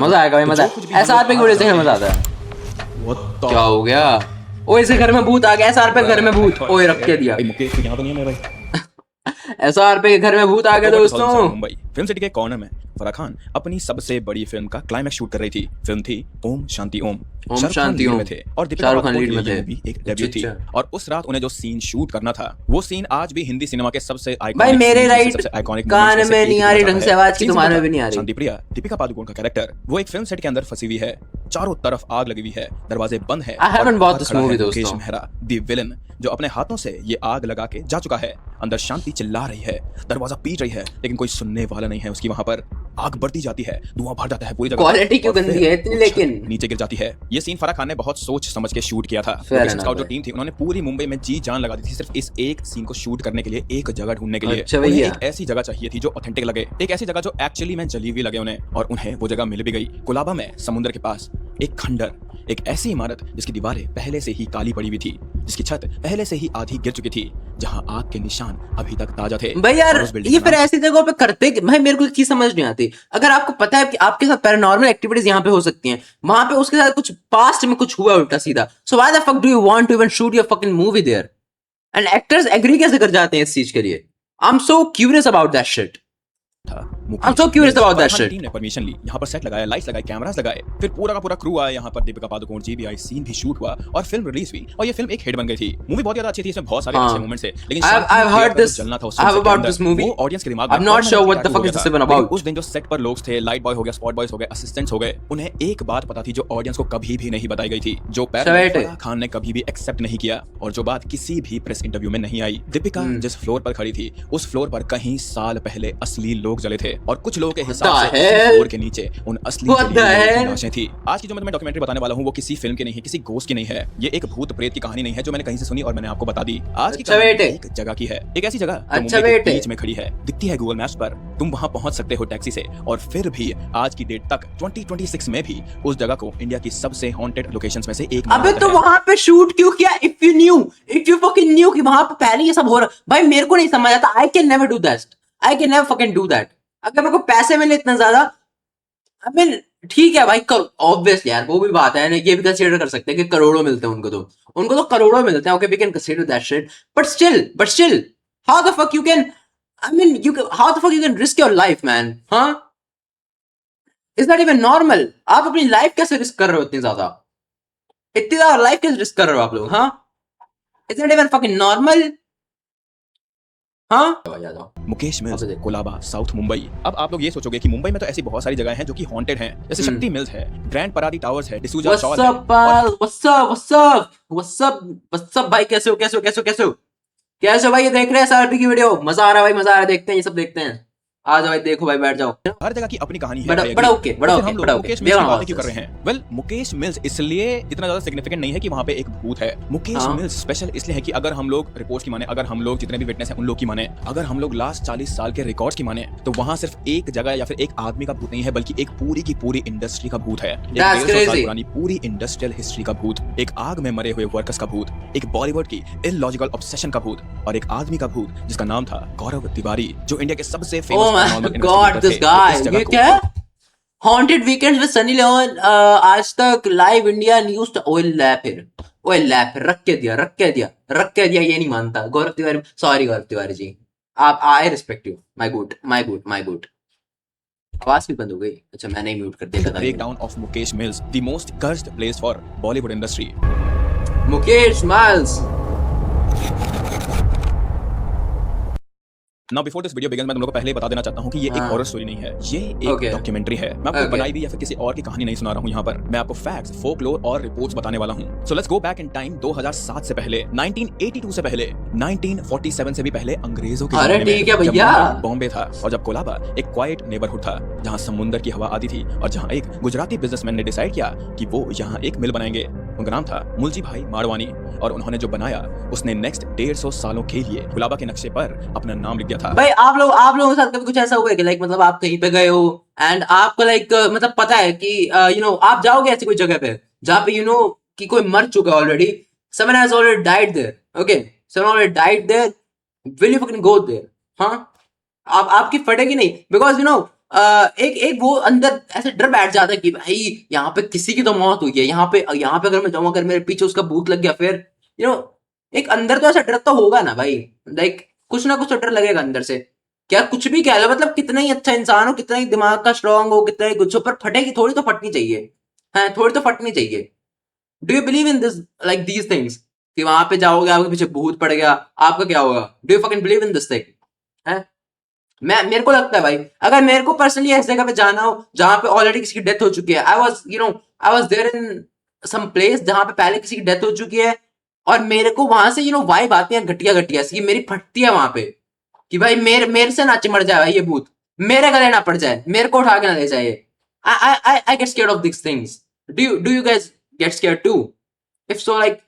मजा आएगा भाई, मजा। SRP की वीडियो देखने में मजा आता है। क्या हो गया? ओए इसे घर में भूत आ गया, SRP के घर में भूत। ओए रख के दिया। मुकेश यहाँ तो नहीं है मेरा भाई। SRP के घर में भूत आ गया दोस्तों। मुंबई फिल्म सिटी के कॉर्नर में फराह खान अपनी सबसे बड़ी फिल्म का क्लाइमैक्स शूट कर रही थी। फिल्म थी ओम शांति ओम। शांति ओम में थे और दीपिका पादुकोण लीड में थे। भी एक डेब्यू थी और उस रात उन्हें जो सीन शूट करना था वो सीन आज भी हिंदी सिनेमा के सबसे आइकॉनिक, भाई मेरे राइट कान में नहीं आ रही ढंग से आवाज की, तुम्हारे में भी नहीं आ रही। शांति प्रिया दीपिका पादुकोण का कैरेक्टर वो एक फिल्म सेट के अंदर फंसी हुई है, चारों तरफ आग लगी हुई है, दरवाजे बंद है। I haven't watched this movie दोस्तों। मुकेश मेहरा दी विलन जो अपने हाथों से ये आग लगा के जा चुका है। अंदर शांति चिल्ला रही है, दरवाजा पीट रही है, लेकिन कोई सुनने वाला नहीं है उसकी। वहां पर आग बढ़ती जाती है, धुआं भर जाता है पूरी जगह। क्वालिटी क्यों गंदी है इतनी, लेकिन नीचे गिर जाती है। ये सीन फराह खान ने बहुत सोच समझ के शूट किया था। स्काउट जो टीम थी उन्होंने पूरी मुंबई में जी जान लगा दी थी सिर्फ इस एक सीन को शूट करने के लिए, एक जगह ढूंढने के लिए। उन्हें एक ऐसी जगह चाहिए थी जो ऑथेंटिक लगे, एक ऐसी जगह जो एक्चुअली में जली हुई लगे उन्हें, और उन्हें वो जगह मिल भी गई। कोलाबा में समुद्र के पास एक खंडर, एक ऐसी इमारत जिसकी दीवारें पहले से ही काली पड़ी हुई थी, जिसकी छत पहले से ही आधी गिर चुकी थी, जहां आग के निशान अभी तक ताजा थे। भाई यार ये फिर ऐसी जगहों पे करते भाई, मेरे को एक चीज समझ नहीं आती। अगर आपको पता है कि आपके साथ पैरानॉर्मल एक्टिविटीज यहाँ पे हो सकती हैं, वहां पे उसके साथ कुछ पास्ट में कुछ हुआ उल्टा सीधा, so why the fuck do you want to even shoot your fucking movie there? And actors agree कैसे कर जाते हैं इस चीज के लिए? I am so curious about that shit. I'm so curious about that shit. Team ने permission ली, यहाँ पर सेट लगाया, लाइट्स लगाए, कैमरास लगाए, फिर पूरा का पूरा क्रू आया यहाँ पर। दीपिका पादुकोण जी भी आई, सीन भी शूट हुआ और फिल्म रिलीज हुई और ये फिल्म एक हिट बन गई थी। मूवी बहुत ज्यादा अच्छी थी, इसमें बहुत सारे अच्छे मोमेंट्स थे, लेकिन I've heard this, I've about this movie, वो ऑडियंस के दिमाग में I'm not sure what the fuck is this even about. उस दिन जो सेट पर लोग थे, लाइट बॉय हो गया, स्पॉट बॉयज हो गए, असिस्टेंट्स हो गए, उन्हें एक बात पता थी जो ऑडियंस को कभी भी नहीं बताई गई थी, जो फराह खान ने कभी भी एक्सेप्ट नहीं किया और जो बात किसी भी प्रेस इंटरव्यू में नहीं आई। दीपिका जिस फ्लोर पर खड़ी थी उस फ्लोर पर कहीं साल पहले असली लोग जले थे और कुछ लोगों के हिसाब से फ्लोर के नीचे उन असली लाशें थी। आज की जो मैं तुम्हें डॉक्यूमेंट्री बताने वाला हूँ वो किसी फिल्म की नहीं है, किसी गोस्ट की नहीं है, ये एक भूत प्रेत की कहानी नहीं है जो मैंने कहीं से सुनी और मैंने आपको बता दी। आज की कहानी एक जगह की है, एक ऐसी जगह जो मुंबई के बीच में खड़ी है, दिखती है गूगल मैप्स पर, तुम वहां पहुंच सकते हो टैक्सी से, और फिर भी आज की डेट तक 2026 में भी उस जगह को इंडिया की सबसे हॉन्टेड लोकेशंस में से एक माना जाता है। अबे तो वहां पे शूट क्यों किया? इफ यू फकिंग न्यू कि वहां पे पहले ये सब हो रहा, भाई मेरे को नहीं समझ आता। I can never do that, I can never fucking do that. अगर मेरे को पैसे मिले इतना ज्यादा, आई मीन ठीक है भाई, ऑब्वियसली यार वो भी बात है, ये भी कंसीडर कर सकते हैं कि करोड़ों मिलते हैं उनको तो करोड़ों मिलते हैं। Okay we can consider that shit, but still how the fuck you can, I mean how the fuck you can risk your life man? हाँ, इज नॉट इवन नॉर्मल। आप अपनी लाइफ कैसे रिस्क कर रहे हो इतनी ज्यादा लाइफ कैसे रिस्क कर रहे हो आप लोग? हाँ, is not even fucking normal. हाँ, मुकेश मिल्स, कोलाबा, साउथ मुंबई। अब आप लोग ये सोचोगे कि मुंबई में तो ऐसी बहुत सारी जगह हैं जो कि हॉन्टेड हैं, जैसे शक्ति मिल्स है, ग्रैंड परादी टावर्स है, डिसूजा चौक है। व्हाट्स अप भाई, कैसे हो भाई? ये देख रहे हैं SRP की वीडियो, मजा आ रहा है भाई, मजा आ रहा है, देखते हैं ये सब देखते हैं। आ जाओ भाई, देखो भाई, बैठ जाओ। हर जगह की अपनी कहानी है। बड़ा ओके मुकेश मिल्स की बात क्यों कर रहे हैं? वेल, मुकेश मिल्स इसलिए इतना ज्यादा सिग्निफिकेंट नहीं है कि वहां पे एक भूत है। मुकेश मिल्स स्पेशल इसलिए है कि अगर हम लोग रिपोर्ट्स की माने, अगर हम लोग जितने भी विटनेस हैं उन लोग की माने, अगर हम लोग लास्ट 40 साल के रिकॉर्ड्स की माने, तो वहां सिर्फ एक जगह या फिर एक आदमी का भूत नहीं है, बल्कि एक पूरी की पूरी इंडस्ट्री का भूत है। एक 150 साल पुरानी पूरी इंडस्ट्रियल हिस्ट्री का भूत, एक आग में मरे हुए वर्कर्स का भूत, एक बॉलीवुड की इलॉजिकल ऑब्सेशन का भूत, और एक आदमी का भूत जिसका नाम था गौरव तिवारी, जो इंडिया के सबसे फेमस this guy, ये क्या है? Haunted Weekends with Sunny Leon, आज तक, लाइव इंडिया न्यूज। ओए लैप रख के दिया, ये नहीं मानता गौरव तिवारी। सॉरी गौरव तिवारी जी, आप, I respect you, my good. आवाज भी बंद हो गई। अच्छा, मैंने ही म्यूट कर दिया था। Breakdown of Mukesh mills, the most cursed place for Bollywood industry. Mukesh mills. Now before this video begins, मैं तुम लोगों को पहले बता देना चाहता हूँ कि ये एक हॉरर स्टोरी नहीं है, ये एक डॉक्यूमेंटरी है। मैं आपको बनाई हुई या फिर किसी और की कहानी नहीं सुना रहा हूँ यहाँ पर। मैं आपको फैक्ट्स, फोकलोर और रिपोर्ट्स बताने वाला हूँ। So let's go back in time 2007 से पहले, 1982 से पहले, 1947 से भी पहले अंग्रेजों के ज़माने में जब बॉम्बे था और जब कोलाबा एक क्वाइट नेबरहुड था जहाँ समुद्र की हवा आती थी और जहाँ एक गुजराती बिजनेसमैन ने डिसाइड किया कि वो यहाँ एक मिल बनाएंगे। उनका नाम था मुलजी भाई मारवानी, और उन्होंने जो बनाया उसने नेक्स्ट 150 सालों के लिए कोलाबा के नक्शे पर अपना नाम लिख दिया था। भाई आप लोगों के साथ कभी कुछ ऐसा हुआ है कि लाइक मतलब आप कहीं पे गए हो एंड आपको लाइक मतलब पता है कि आप जाओगे ऐसी कोई जगह पे जहाँ पे कि कोई मर चुका है already, someone has already died there, okay, someone already died there, will you fucking go there? हाँ, आपकी फटेगी नहीं, because एक एक वो अंदर ऐसे डर बैठ जाता है कि भाई यहाँ पे किसी की तो मौत हुई है, यहाँ पे अगर मैं जाऊँ, अगर मेरे पीछे उसका भूत लग गया फिर एक अंदर तो ऐसा डर तो होगा ना भाई, लाइक कुछ ना कुछ तो डर लगेगा अंदर से। क्या कुछ भी कह लो, मतलब कितना ही अच्छा इंसान हो, कितना ही दिमाग का स्ट्रांग हो, कितना ही कुछ हो, पर फटेगी थोड़ी तो फटनी चाहिए, है थोड़ी तो फटनी चाहिए। Do you believe in this, like these things, कि वहां पे जाओगे आपके पीछे भूत पड़ गया, आपका क्या होगा? Do you fucking believe in this thing? है मैं मेरे को लगता है भाई, अगर मेरे को पर्सनली ऐसी जगह पे जाना हो जहां पे ऑलरेडी किसी की डेथ हो चुकी है, I was there in some place जहां पे पहले किसी की डेथ हो चुकी है, और मेरे को वहां से वाइब आती है घटिया घटिया सी, मेरी फटती है वहां पे कि भाई मेरे मेरे से ना चिमड़ जाए भाई ये भूत, मेरे गले ना पड़ जाए, मेरे को उठा के ना ले जाए। I get scared of this things. Do you guys get scared too? If so, like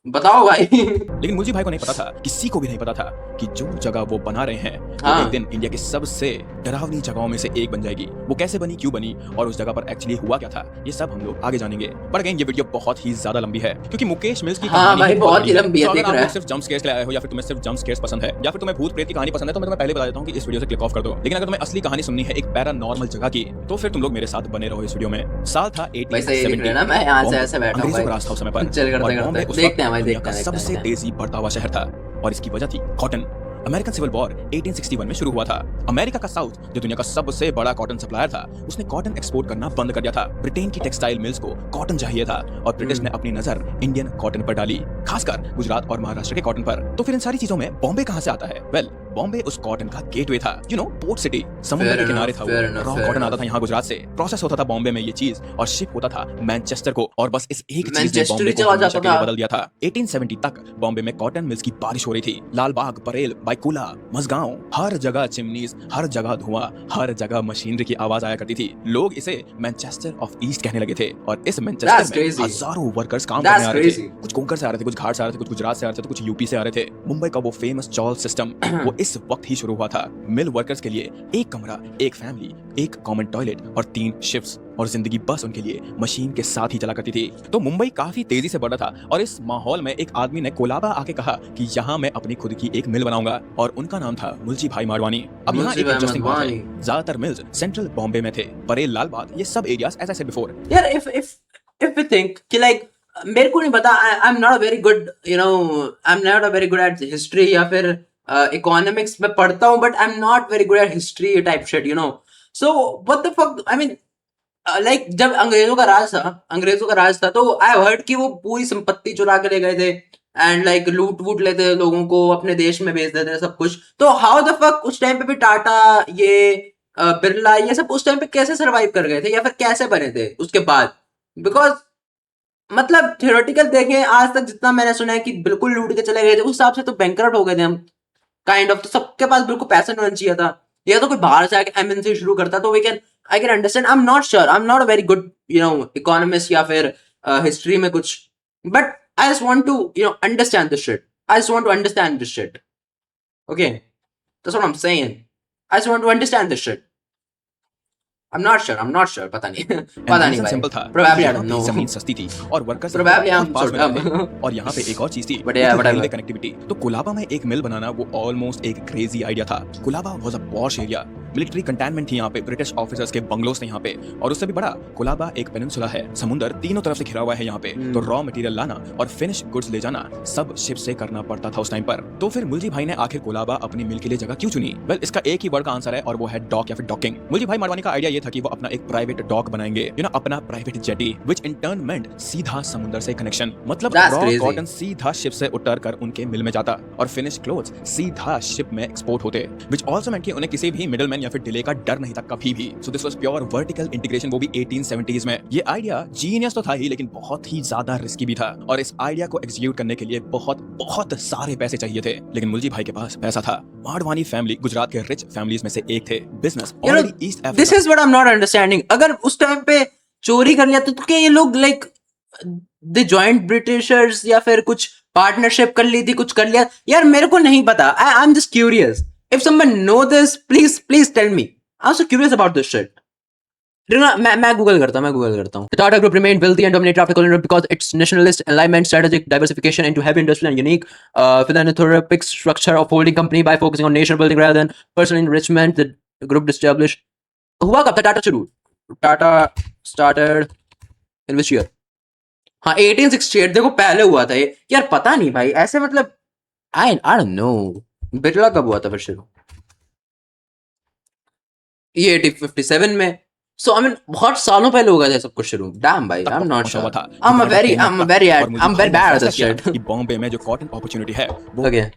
बताओ भाई। लेकिन मुलजी भाई को नहीं पता था, किसी को भी नहीं पता था कि जो जगह वो बना रहे हैं वो हाँ। एक दिन इंडिया की सबसे डरावनी जगहों में से एक बन जाएगी। वो कैसे बनी, क्यों बनी और उस जगह पर एक्चुअली हुआ क्या था, ये सब हम लोग आगे जानेंगे। पर अगेन ये वीडियो बहुत ही ज्यादा लंबी है क्योंकि मुकेश मिल्स की हाँ कहानी भाई, बहुत ही बड़ी लंबी है, तो देख अगर रहा आप है। सिर्फ जंप स्केयर्स के लिए आए हो या फिर तुम्हें सिर्फ जंप स्केयर्स पसंद है या फिर तुम्हें भूत प्रेत की कहानी पसंद है तो मैं तुम्हें पहले बता देता हूँ कि इस वीडियो से क्लिक ऑफ कर दो। लेकिन अगर तुम्हें असली कहानी सुननी है एक पैरानॉर्मल जगह की तो फिर तुम लोग मेरे साथ बने रहो इस वीडियो में। साल था वैसे ये दिख रहा है ना, मैं यहाँ से ऐसे बैठा हूँ अंग्रेजों भाई। का राज था उस समय पर चल करते और करते बॉम्बे उस देखते हैं वक्त भाई, दुनिया देखते का हैं, सबसे देखते हैं। तेजी बढ़ता हुआ शहर था और इसकी वजह थी कॉटन। अमेरिकन सिविल वॉर 1861 में शुरू हुआ था। अमेरिका का साउथ जो दुनिया का सबसे बड़ा कॉटन सप्लायर था उसने कॉटन एक्सपोर्ट करना बंद कर दिया था। ब्रिटेन की टेक्सटाइल मिल्स को कॉटन चाहिए था और ब्रिटिश ने अपनी नजर इंडियन कॉटन पर डाली, खासकर गुजरात और महाराष्ट्र के कॉटन पर। तो फिर इन सारी चीजों में बॉम्बे कहां से आता है? वेल, बॉम्बे उस कॉटन का गेटवे था, पोर्ट सिटी, समुद्र के किनारे था वो। रॉ कॉटन आता था यहाँ गुजरात से, प्रोसेस होता था बॉम्बे में ये चीज और शिप होता था मैनचेस्टर को, और बस इस एक चीज ने बॉम्बे को हमेशा के लिए बदल दिया था। 1870 तक बॉम्बे में कॉटन मिल्स की बारिश हो रही थी। लालबाग, परेल, बाइकुला, मजगांव, हर जगह चिमनीज, हर जगह धुआं, हर जगह मशीनरी की आवाज आया करती थी। लोग इसे मैनचेस्टर ऑफ ईस्ट कहने लगे थे और इस मैनचेस्टर में हजारों वर्कर्स काम करने आ रहे थे। कुछ कोंकण से आ रहे थे, कुछ घाट से आ रहे थे, कुछ गुजरात से आ रहे थे, तो कुछ यूपी से आ रहे थे। मुंबई का वो फेमस चॉल सिस्टम वो इस वक्त ही शुरू हुआ था। मिल वर्कर्स के लिए एक कमरा, एक फैमिली, एक कॉमन टॉयलेट और 3 शिफ्ट्स, और जिंदगी बस उनके लिए मशीन के साथ ही चला करती थी। तो मुंबई काफी तेजी से बढ़ रहा था और इस माहौल में एक आदमी ने कोलाबा आके कहा कि यहाँ मैं अपनी खुद की एक मिल बनाऊंगा और उनका नाम था मुलजी भाई मारवानी। अब यहाँ एक इंटरेस्टिंग बात है, ज्यादातर मिल्स सेंट्रल बॉम्बे में थे, परेल, लालबाग, ये सब areas as I said before. यार इफ वी थिंक कि लाइक मेरे को नहीं पता, I am not a very good, I am not a very good at history या फिर इकोनॉमिक्स में पढ़ता हूँ, but I am not very good at history type shit, so what the fuck, I mean like जब अंग्रेजों का राज था तो आई हर्ड कि वो पूरी संपत्ति चुरा के ले गए थे एंड लाइक लूट वूट लेते थे, लोगों को अपने देश में बेच देते थे सब कुछ। तो हाउ द फक उस टाइम पे भी टाटा, ये बिरला, ये सब उस टाइम पे कैसे सरवाइव कर गए थे या फिर कैसे बने थे उसके बाद? बिकॉज मतलब थियोरेटिकल देखें, आज तक जितना मैंने सुना है कि बिल्कुल लूट के चले गए थे, उस हिसाब से तो बैंकरप्ट हो गए थे हम काइंड ऑफ। तो सबके पास बिल्कुल पैसा नहीं होना चाहिए था, या तो कोई बाहर से आके एमएनसी शुरू करता तो I can understand. I am not sure, I am not a very good economist या फिर हिस्ट्री में कुछ, but I just want to understand this shit, I just want to understand this shit, okay, that's what I am saying, I just want to understand this shit. I'm not sure, पता नहीं भाई। Simple था, Probably I don't know. जमीन सस्ती थी और workers Probably I'm pass so में dumb. थे। और यहाँ पे एक और चीज थी, But yeah, whatever. Railway connectivity. तो कोलाबा में एक मिल बनाना वो ऑलमोस्ट एक क्रेजी आइडिया था। Colaba was a posh area, military containment थी यहाँ पे, ब्रिटिश ऑफिसर्स के बंगलोज थे यहाँ पे, और उससे भी बड़ा कोलाबा एक पेनिनसुला है, समुंदर तीनों तरफ से घिरा हुआ है यहाँ पे। तो रॉ मटेरियल लाना और फिनिश गुड्स ले जाना सब शिप से करना पड़ता था उस टाइम पर। तो फिर मुलजी भाई ने आखिर कोलाबा अपनी मिल के लिए जगह क्यों चुनी? वेल, इसका एक ही वर्ड का आंसर है और वो है डॉक या फिर डॉकिंग। मुलजी भाई मारवानी का आइडिया ये था कि वो अपना एक प्राइवेट डॉक बनाएंगे, अपना private jetty, which in turn meant सीधा समुद्र से कनेक्शन। मतलब रॉ कॉटन सीधा शिप से उतर कर उनके मिल में जाता और फिनिश क्लोथ्स सीधा शिप में एक्सपोर्ट होते, व्हिच आल्सो मेंट कि उन्हें किसी भी मिडलमैन या फिर डिले का डर नहीं था कभी भी। So this was pure vertical integration, वो भी 1870s में। ये आइडिया जीनियस तो था ही, लेकिन बहुत ही ज्यादा रिस्की भी था और इस आइडिया को एग्जीक्यूट करने के लिए बहुत बहुत सारे पैसे चाहिए थे। लेकिन मुलजी भाई के पास पैसा था। मारवानी फैमिली गुजरात के रिच फैमिलीज में से एक थे। Business already east Africa. This is what I am not understanding. अगर उस टाइम पे चोरी कर लिया तो क्या ये लोग लाइक द जॉइंट ब्रिटिशर्स या फिर कुछ पार्टनरशिप कर ली थी, कुछ कर लिया? यार मेरे को नहीं पता, I am just curious. If someone know this, please tell me, I am so curious about this shit. मैं गूगल करता हूँ। The Tata Group remained wealthy and dominated after colonial because its nationalist alignment, strategic diversification into heavy industry, and unique philanthropic structure of holding company by focusing on nation building rather than personal enrichment. The group established हुआ कब था टाटा शुरू? Tata started in which year? हाँ 1868, देखो पहले हुआ था ये यार, पता नहीं भाई ऐसे मतलब आई डोंट नो बिरला कब हुआ था फिर शुरू? ये 1857 में। सो आई मीन बहुत सालों पहले होगा था सब कुछ शुरू। डैम भाई, आई am not sure. I'm a very bad at this shit. कि बॉम्बे में जो कॉटन अपॉर्चुनिटी है वो Okay.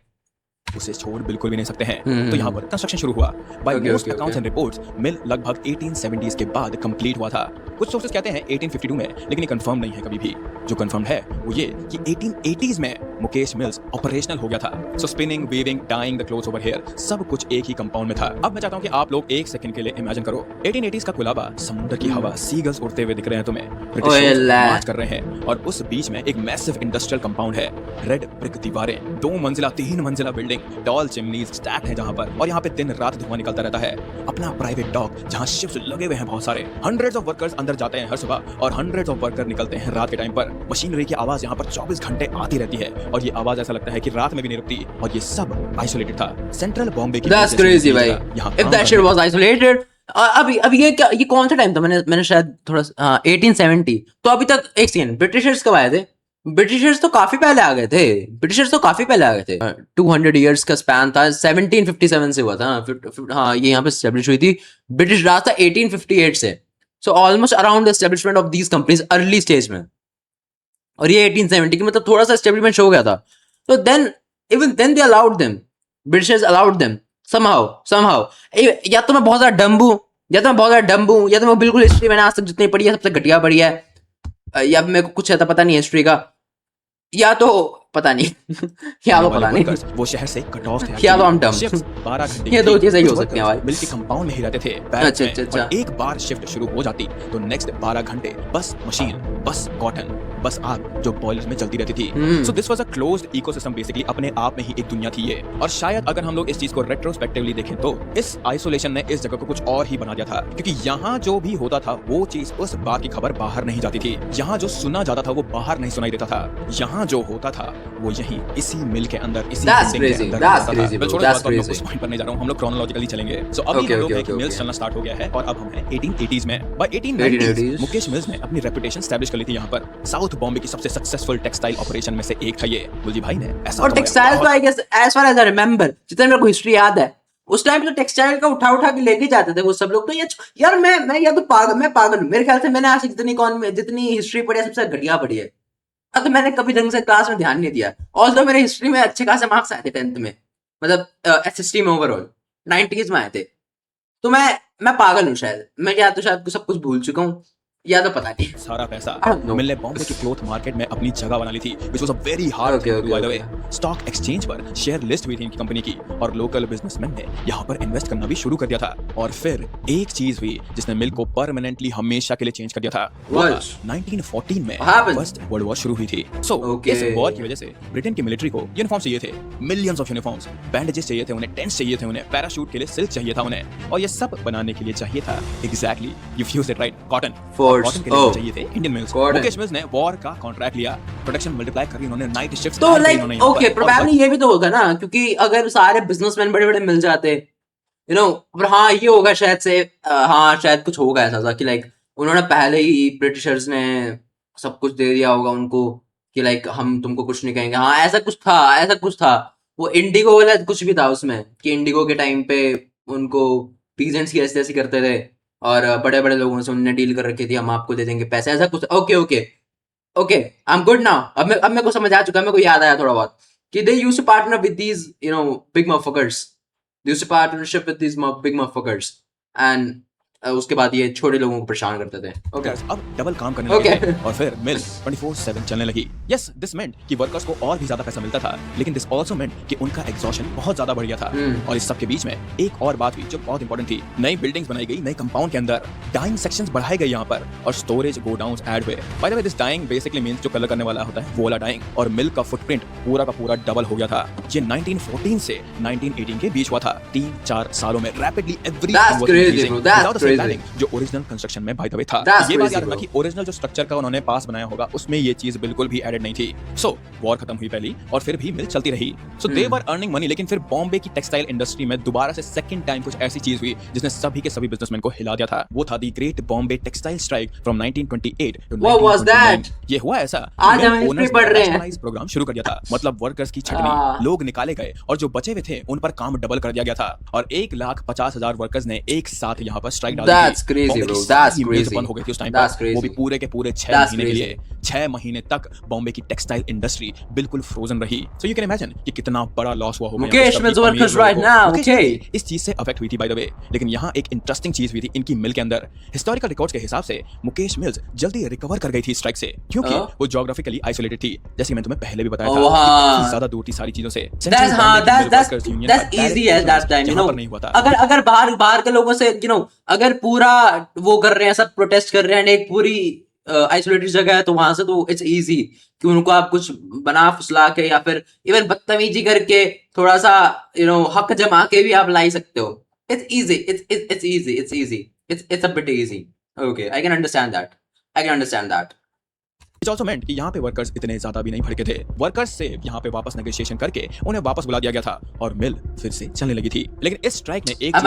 उसे छोड़ बिल्कुल भी नहीं सकते हैं। तो यहाँ पर कंस्ट्रक्शन शुरू हुआ। By most accounts and reports mill लगभग 1870s के बाद कंप्लीट हुआ था। कुछ सोर्सेस कहते हैं 1852 में, लेकिन ये कंफर्म नहीं है कभी भी। जो कंफर्म है वो ये कि 1880s में मुकेश मिल्स ऑपरेशनल हो गया था। So spinning, weaving, dyeing the clothes over here सब कुछ एक ही कंपाउंड में था। अब मैं चाहता हूँ कि आप लोग एक सेकंड के लिए इमेजिन करो 1880s का कुलाबा, समुद्र की हवा, सीगल्स उड़ते हुए दिख रहे हैं तुम्हें, ब्रिटिश मार्च कर रहे हैं और उस बीच में एक मैसिव इंडस्ट्रियल कंपाउंड है। रेड ब्रिक दीवारें, 2 मंजिला 3 मंजिला बिल्डिंग, टॉल चिमनीज स्टैक है जहां पर, और यहाँ पे दिन रात धुआं निकलता रहता है। अपना प्राइवेट डॉक जहां शिप्स लगे हुए हैं बहुत सारे, हंड्रेड्स ऑफ वर्कर्स अंदर जाते हैं हर सुबह और हंड्रेड्स ऑफ वर्कर निकलते हैं रात के टाइम पर। मशीनरी की आवाज यहाँ पर 24 घंटे आती रहती है और ये आवाज ऐसा लगता है कि रात में भी नहीं रुकती, और ये सब आइसोलेटेड था। सेंट्रल बॉम्बे की That's crazy भाई। If that shit was isolated, अभी ये क्या, ये कौन सा टाइम था? मैंने शायद थोड़ा 1870। तो अभी तक एक सेकंड, ब्रिटिशर्स कब आए थे? ब्रिटिशर्स तो काफी पहले आ गए थे। 200 इयर्स का स्पैन था। 1757 से हुआ था। हाँ ये यहाँ पे एस्टेब्लिश हुई थी। ब्रिटिश राज था 1858 से। So almost around the establishment of these companies early stage में, और ये 1870 की मतलब थोड़ा सा एस्टेब्लिशमेंट हो गया था। तो then even then they allowed them, Britishers allowed them somehow। या तो मैं बहुत ज्यादा डम्बू, या तो मैं बिल्कुल हिस्ट्री मैंने आज तक जितनी पढ़ी है सबसे घटिया पढ़ी है, या मेरे को कुछ ऐसा पता नहीं हिस्ट्री का, या तो पता नहीं या तो पता नहीं वो शहर से कट ऑफ थे, या तो हम डम। 12 घंटे ये 2 चीजें ही हो सकती हैं भाई। मिल के कंपाउंड में ही रहते थे। अच्छा। एक बार शिफ्ट शुरू हो जाती तो नेक्स्ट 12 घंटे बस मशीन, बस कॉटन, बस आग जो बॉयलर्स में चलती रहती थी। So this was a closed ecosystem basically, अपने आप में ही एक दुनिया थी ये। और शायद अगर हम लोग इस चीज को रेट्रोस्पेक्टिवली देखें तो इस आइसोलेशन ने इस जगह को कुछ और ही बना दिया था, क्योंकि यहाँ जो भी होता था वो चीज, उस बात की खबर बाहर नहीं जाती थी। यहाँ जो सुना जाता था वो बाहर नहीं सुनाई देता था। यहाँ जो होता था वो यहीं इसी मिल के अंदर, इसी बिल्डिंग के अंदर होता था। मैं उस पॉइंट पर नहीं जा रहा हूँ, हम लोग क्रोनोलॉजिकली चलेंगे। सो अभी हम लोग एक मिल्स चलना स्टार्ट हो गया है और अब हम हैं 1880s में। बाय 1890s मुकेश मिल्स ने अपनी रेपुटेशन एस्टैब्लिश कर ली थी यहाँ पर। साउथ बॉम्बे की सबसे सक्सेसफुल टेक्सटाइल ऑपरेशन में से एक था ये। बुलजी भाई ने ऐसा, और टेक्सटाइल तो I guess as far as I remember, जितना मेरे को हिस्ट्री याद है, उस टाइम तो टेक्सटाइल का उठा के लेके जाते थे वो सब लोग। तो यार मैं या तो पागल हूं। मेरे ख्याल से मैंने आज जितनी हिस्ट्री पढ़ी है सबसे घटिया पढ़ी है। तो मैंने कभी ढंग से क्लास में ध्यान नहीं दिया। ऑल्दो मेरे हिस्ट्री में अच्छे खासे मार्क्स आए थे 10th में, मतलब एसएसटी में ओवरऑल 90s में आए थे। तो मैं पागल हूँ शायद, मैं या तो शायद सब कुछ भूल चुका हूँ, या तो पता नहीं। सारा पैसा मिल ने बॉम्बे की क्लोथ मार्केट में अपनी जगह बना ली थी, which was a very hard thing to do by the way। Stock exchange पर शेयर लिस्ट हुई थी इनकी कंपनी की और लोकल बिजनेसमैन ने यहाँ पर इन्वेस्ट करना भी शुरू कर दिया था। और फिर एक चीज हुई जिसने मिल को परमानेंटली हमेशा के लिए चेंज कर दिया था। 1914 में फर्स्ट वर्ल्ड वॉर शुरू हुई थी। सो इस वॉर की वजह से ब्रिटेन की मिलिट्री को यूनिफॉर्म चाहिए थे, मिलियंस ऑफ यूनिफॉर्म्स, बैंडेजेस चाहिए थे उन्हें, टेंट्स चाहिए थे उन्हें, पैराशूट के लिए सिल्क चाहिए था उन्हें, और ये सब बनाने के लिए चाहिए था exactly, you fused it right, cotton. Cotton के लिए चाहिए थे इंडियन मिल्स। मुकेश मिल्स ने वॉर का कॉन्ट्रैक्ट लिया, प्रोडक्शन मल्टीप्लाई कर उन्होंने, नाइट शिफ्ट्स तो लाइक ओके प्रोबेबली ये भी तो होगा ना, क्योंकि अगर सारे बिजनेसमैन बड़े मिल जाते, यू नो। पर हाँ ये होगा शायद से, हाँ शायद कुछ होगा ऐसा कि लाइक उन्होंने पहले ही ब्रिटिशर्स ने सब कुछ दे दिया होगा उनको कि लाइक हम तुमको कुछ नहीं कहेंगे। हाँ ऐसा कुछ था। वो इंडिगो वाला कुछ भी था उसमें कि इंडिगो के टाइम पे उनको पीजेंट्स की ऐसी करते थे और बड़े बड़े लोगों से उन्होंने डील कर रखी थी, हम आपको दे देंगे पैसे, ऐसा कुछ। Okay I am good now. अब मेरे को समझ आ चुका है, मेरे को याद आया थोड़ा बहुत कि they used to partner with these you know big motherfuckers, they used to partnership with these big motherfuckers and उसके बाद ये छोटे लोगों को परेशान करते थे। ओके अब डबल काम करने लगे और फिर मिल 24/7 चलने लगी। यस दिस मेंट कि वर्कर्स को और भी ज्यादा पैसा मिलता था, लेकिन दिस आल्सो मेंट कि उनका एग्जॉशन बहुत ज्यादा बढ़ गया था। और इस सब के बीच में एक और बात हुई जो बहुत इंपॉर्टेंट थी। नई बिल्डिंग्स बनाई गई, नए कंपाउंड के अंदर डाइंग सेक्शंस बढ़ाए गए यहाँ पर और स्टोरेज गोडाउन्स ऐड हुए। By the way this dyeing basically means जो कलर करने वाला होता है वो वाला डाइंग, और मिल का फुटप्रिंट पूरा का पूरा डबल हो गया था। ये 1914 से 1918 के बीच हुआ था। 3-4 सालों में रैपिडली एवरी जो ओरिजिनल कंस्ट्रक्शन में बाय द वे था। ये बात याद रखना कि ओरिजिनल जो स्ट्रक्चर का उन्होंने पास बनाया होगा उसमें ये चीज बिल्कुल भी एडेड प्रोवाइड नहीं थी। सो वॉर खत्म हुई पहली और फिर भी मिल चलती रही। सो दे वर अर्निंग मनी। लेकिन फिर बॉम्बे की टेक्सटाइल इंडस्ट्री में दोबारा से सेकंड टाइम कुछ ऐसी चीज हुई जिसने सभी के सभी बिजनेसमैन को हिला दिया था। वो था the great Bombay textile strike from 1928 to 1929। ये हुआ ऐसा आज हम हिस्ट्री पढ़ रहे हैं। प्रोग्राम शुरू कर दिया था, मतलब वर्कर्स की छटनी, लोग निकाले गए और जो बचे हुए थे उन पर काम डबल कर दिया गया था और 1,50,000 वर्कर्स ने एक साथ यहाँ पर स्ट्राइक डाल दी। That's crazy, bro. That's crazy. बंद हो गई थी उस टाइम That's पर, वो भी crazy. पूरे के पूरे 6 That's महीने के crazy. लिए। 6 महीने तक बॉम्बे की टेक्सटाइल इंडस्ट्री बिल्कुल फ्रोजन रही। सो यू कैन इमेजिन कि कितना बड़ा लॉस हुआ होगा। Mukesh mills workers right now, okay. इस चीज से अफेक्ट हुई थी बाय द वे। लेकिन यहाँ एक इंटरेस्टिंग चीज हुई थी इनकी मिल के अंदर। हिस्टोरिकल रिकॉर्ड्स के हिसाब से मुकेश मिल्स जल्दी रिकवर कर गई थी स्ट्राइक से, क्योंकि वो ज्योग्राफिकली आइसोलेटेड थी। जैसे मैंने तुम्हें पहले भी बताया था, काफी ज्यादा दूर थी सारी चीजों से। That's easy as that time, you know. अगर बाहर के लोगों से, you know, अगर पूरा वो कर रहे हैं, सब प्रोटेस्ट कर रहे हैं, एक पूरी आइसोलेटेड जगह है, तो वहां से तो इट्स इजी कि उनको आप कुछ बना फुसला के या फिर इवन बदतमीजी करके थोड़ा सा हक जमा के भी आप ला ही सकते हो। It's easy, it's a bit easy. Okay, I can understand that. It also meant कि यहाँ पे वर्कर्स इतने ज्यादा भी नहीं भड़के थे। वर्कर्स से यहाँ पे वापस नेगोशिएशन करके उन्हें वापस बुला दिया गया था और मिल फिर से चलने लगी थी। लेकिन इस स्ट्राइक ने एक चीज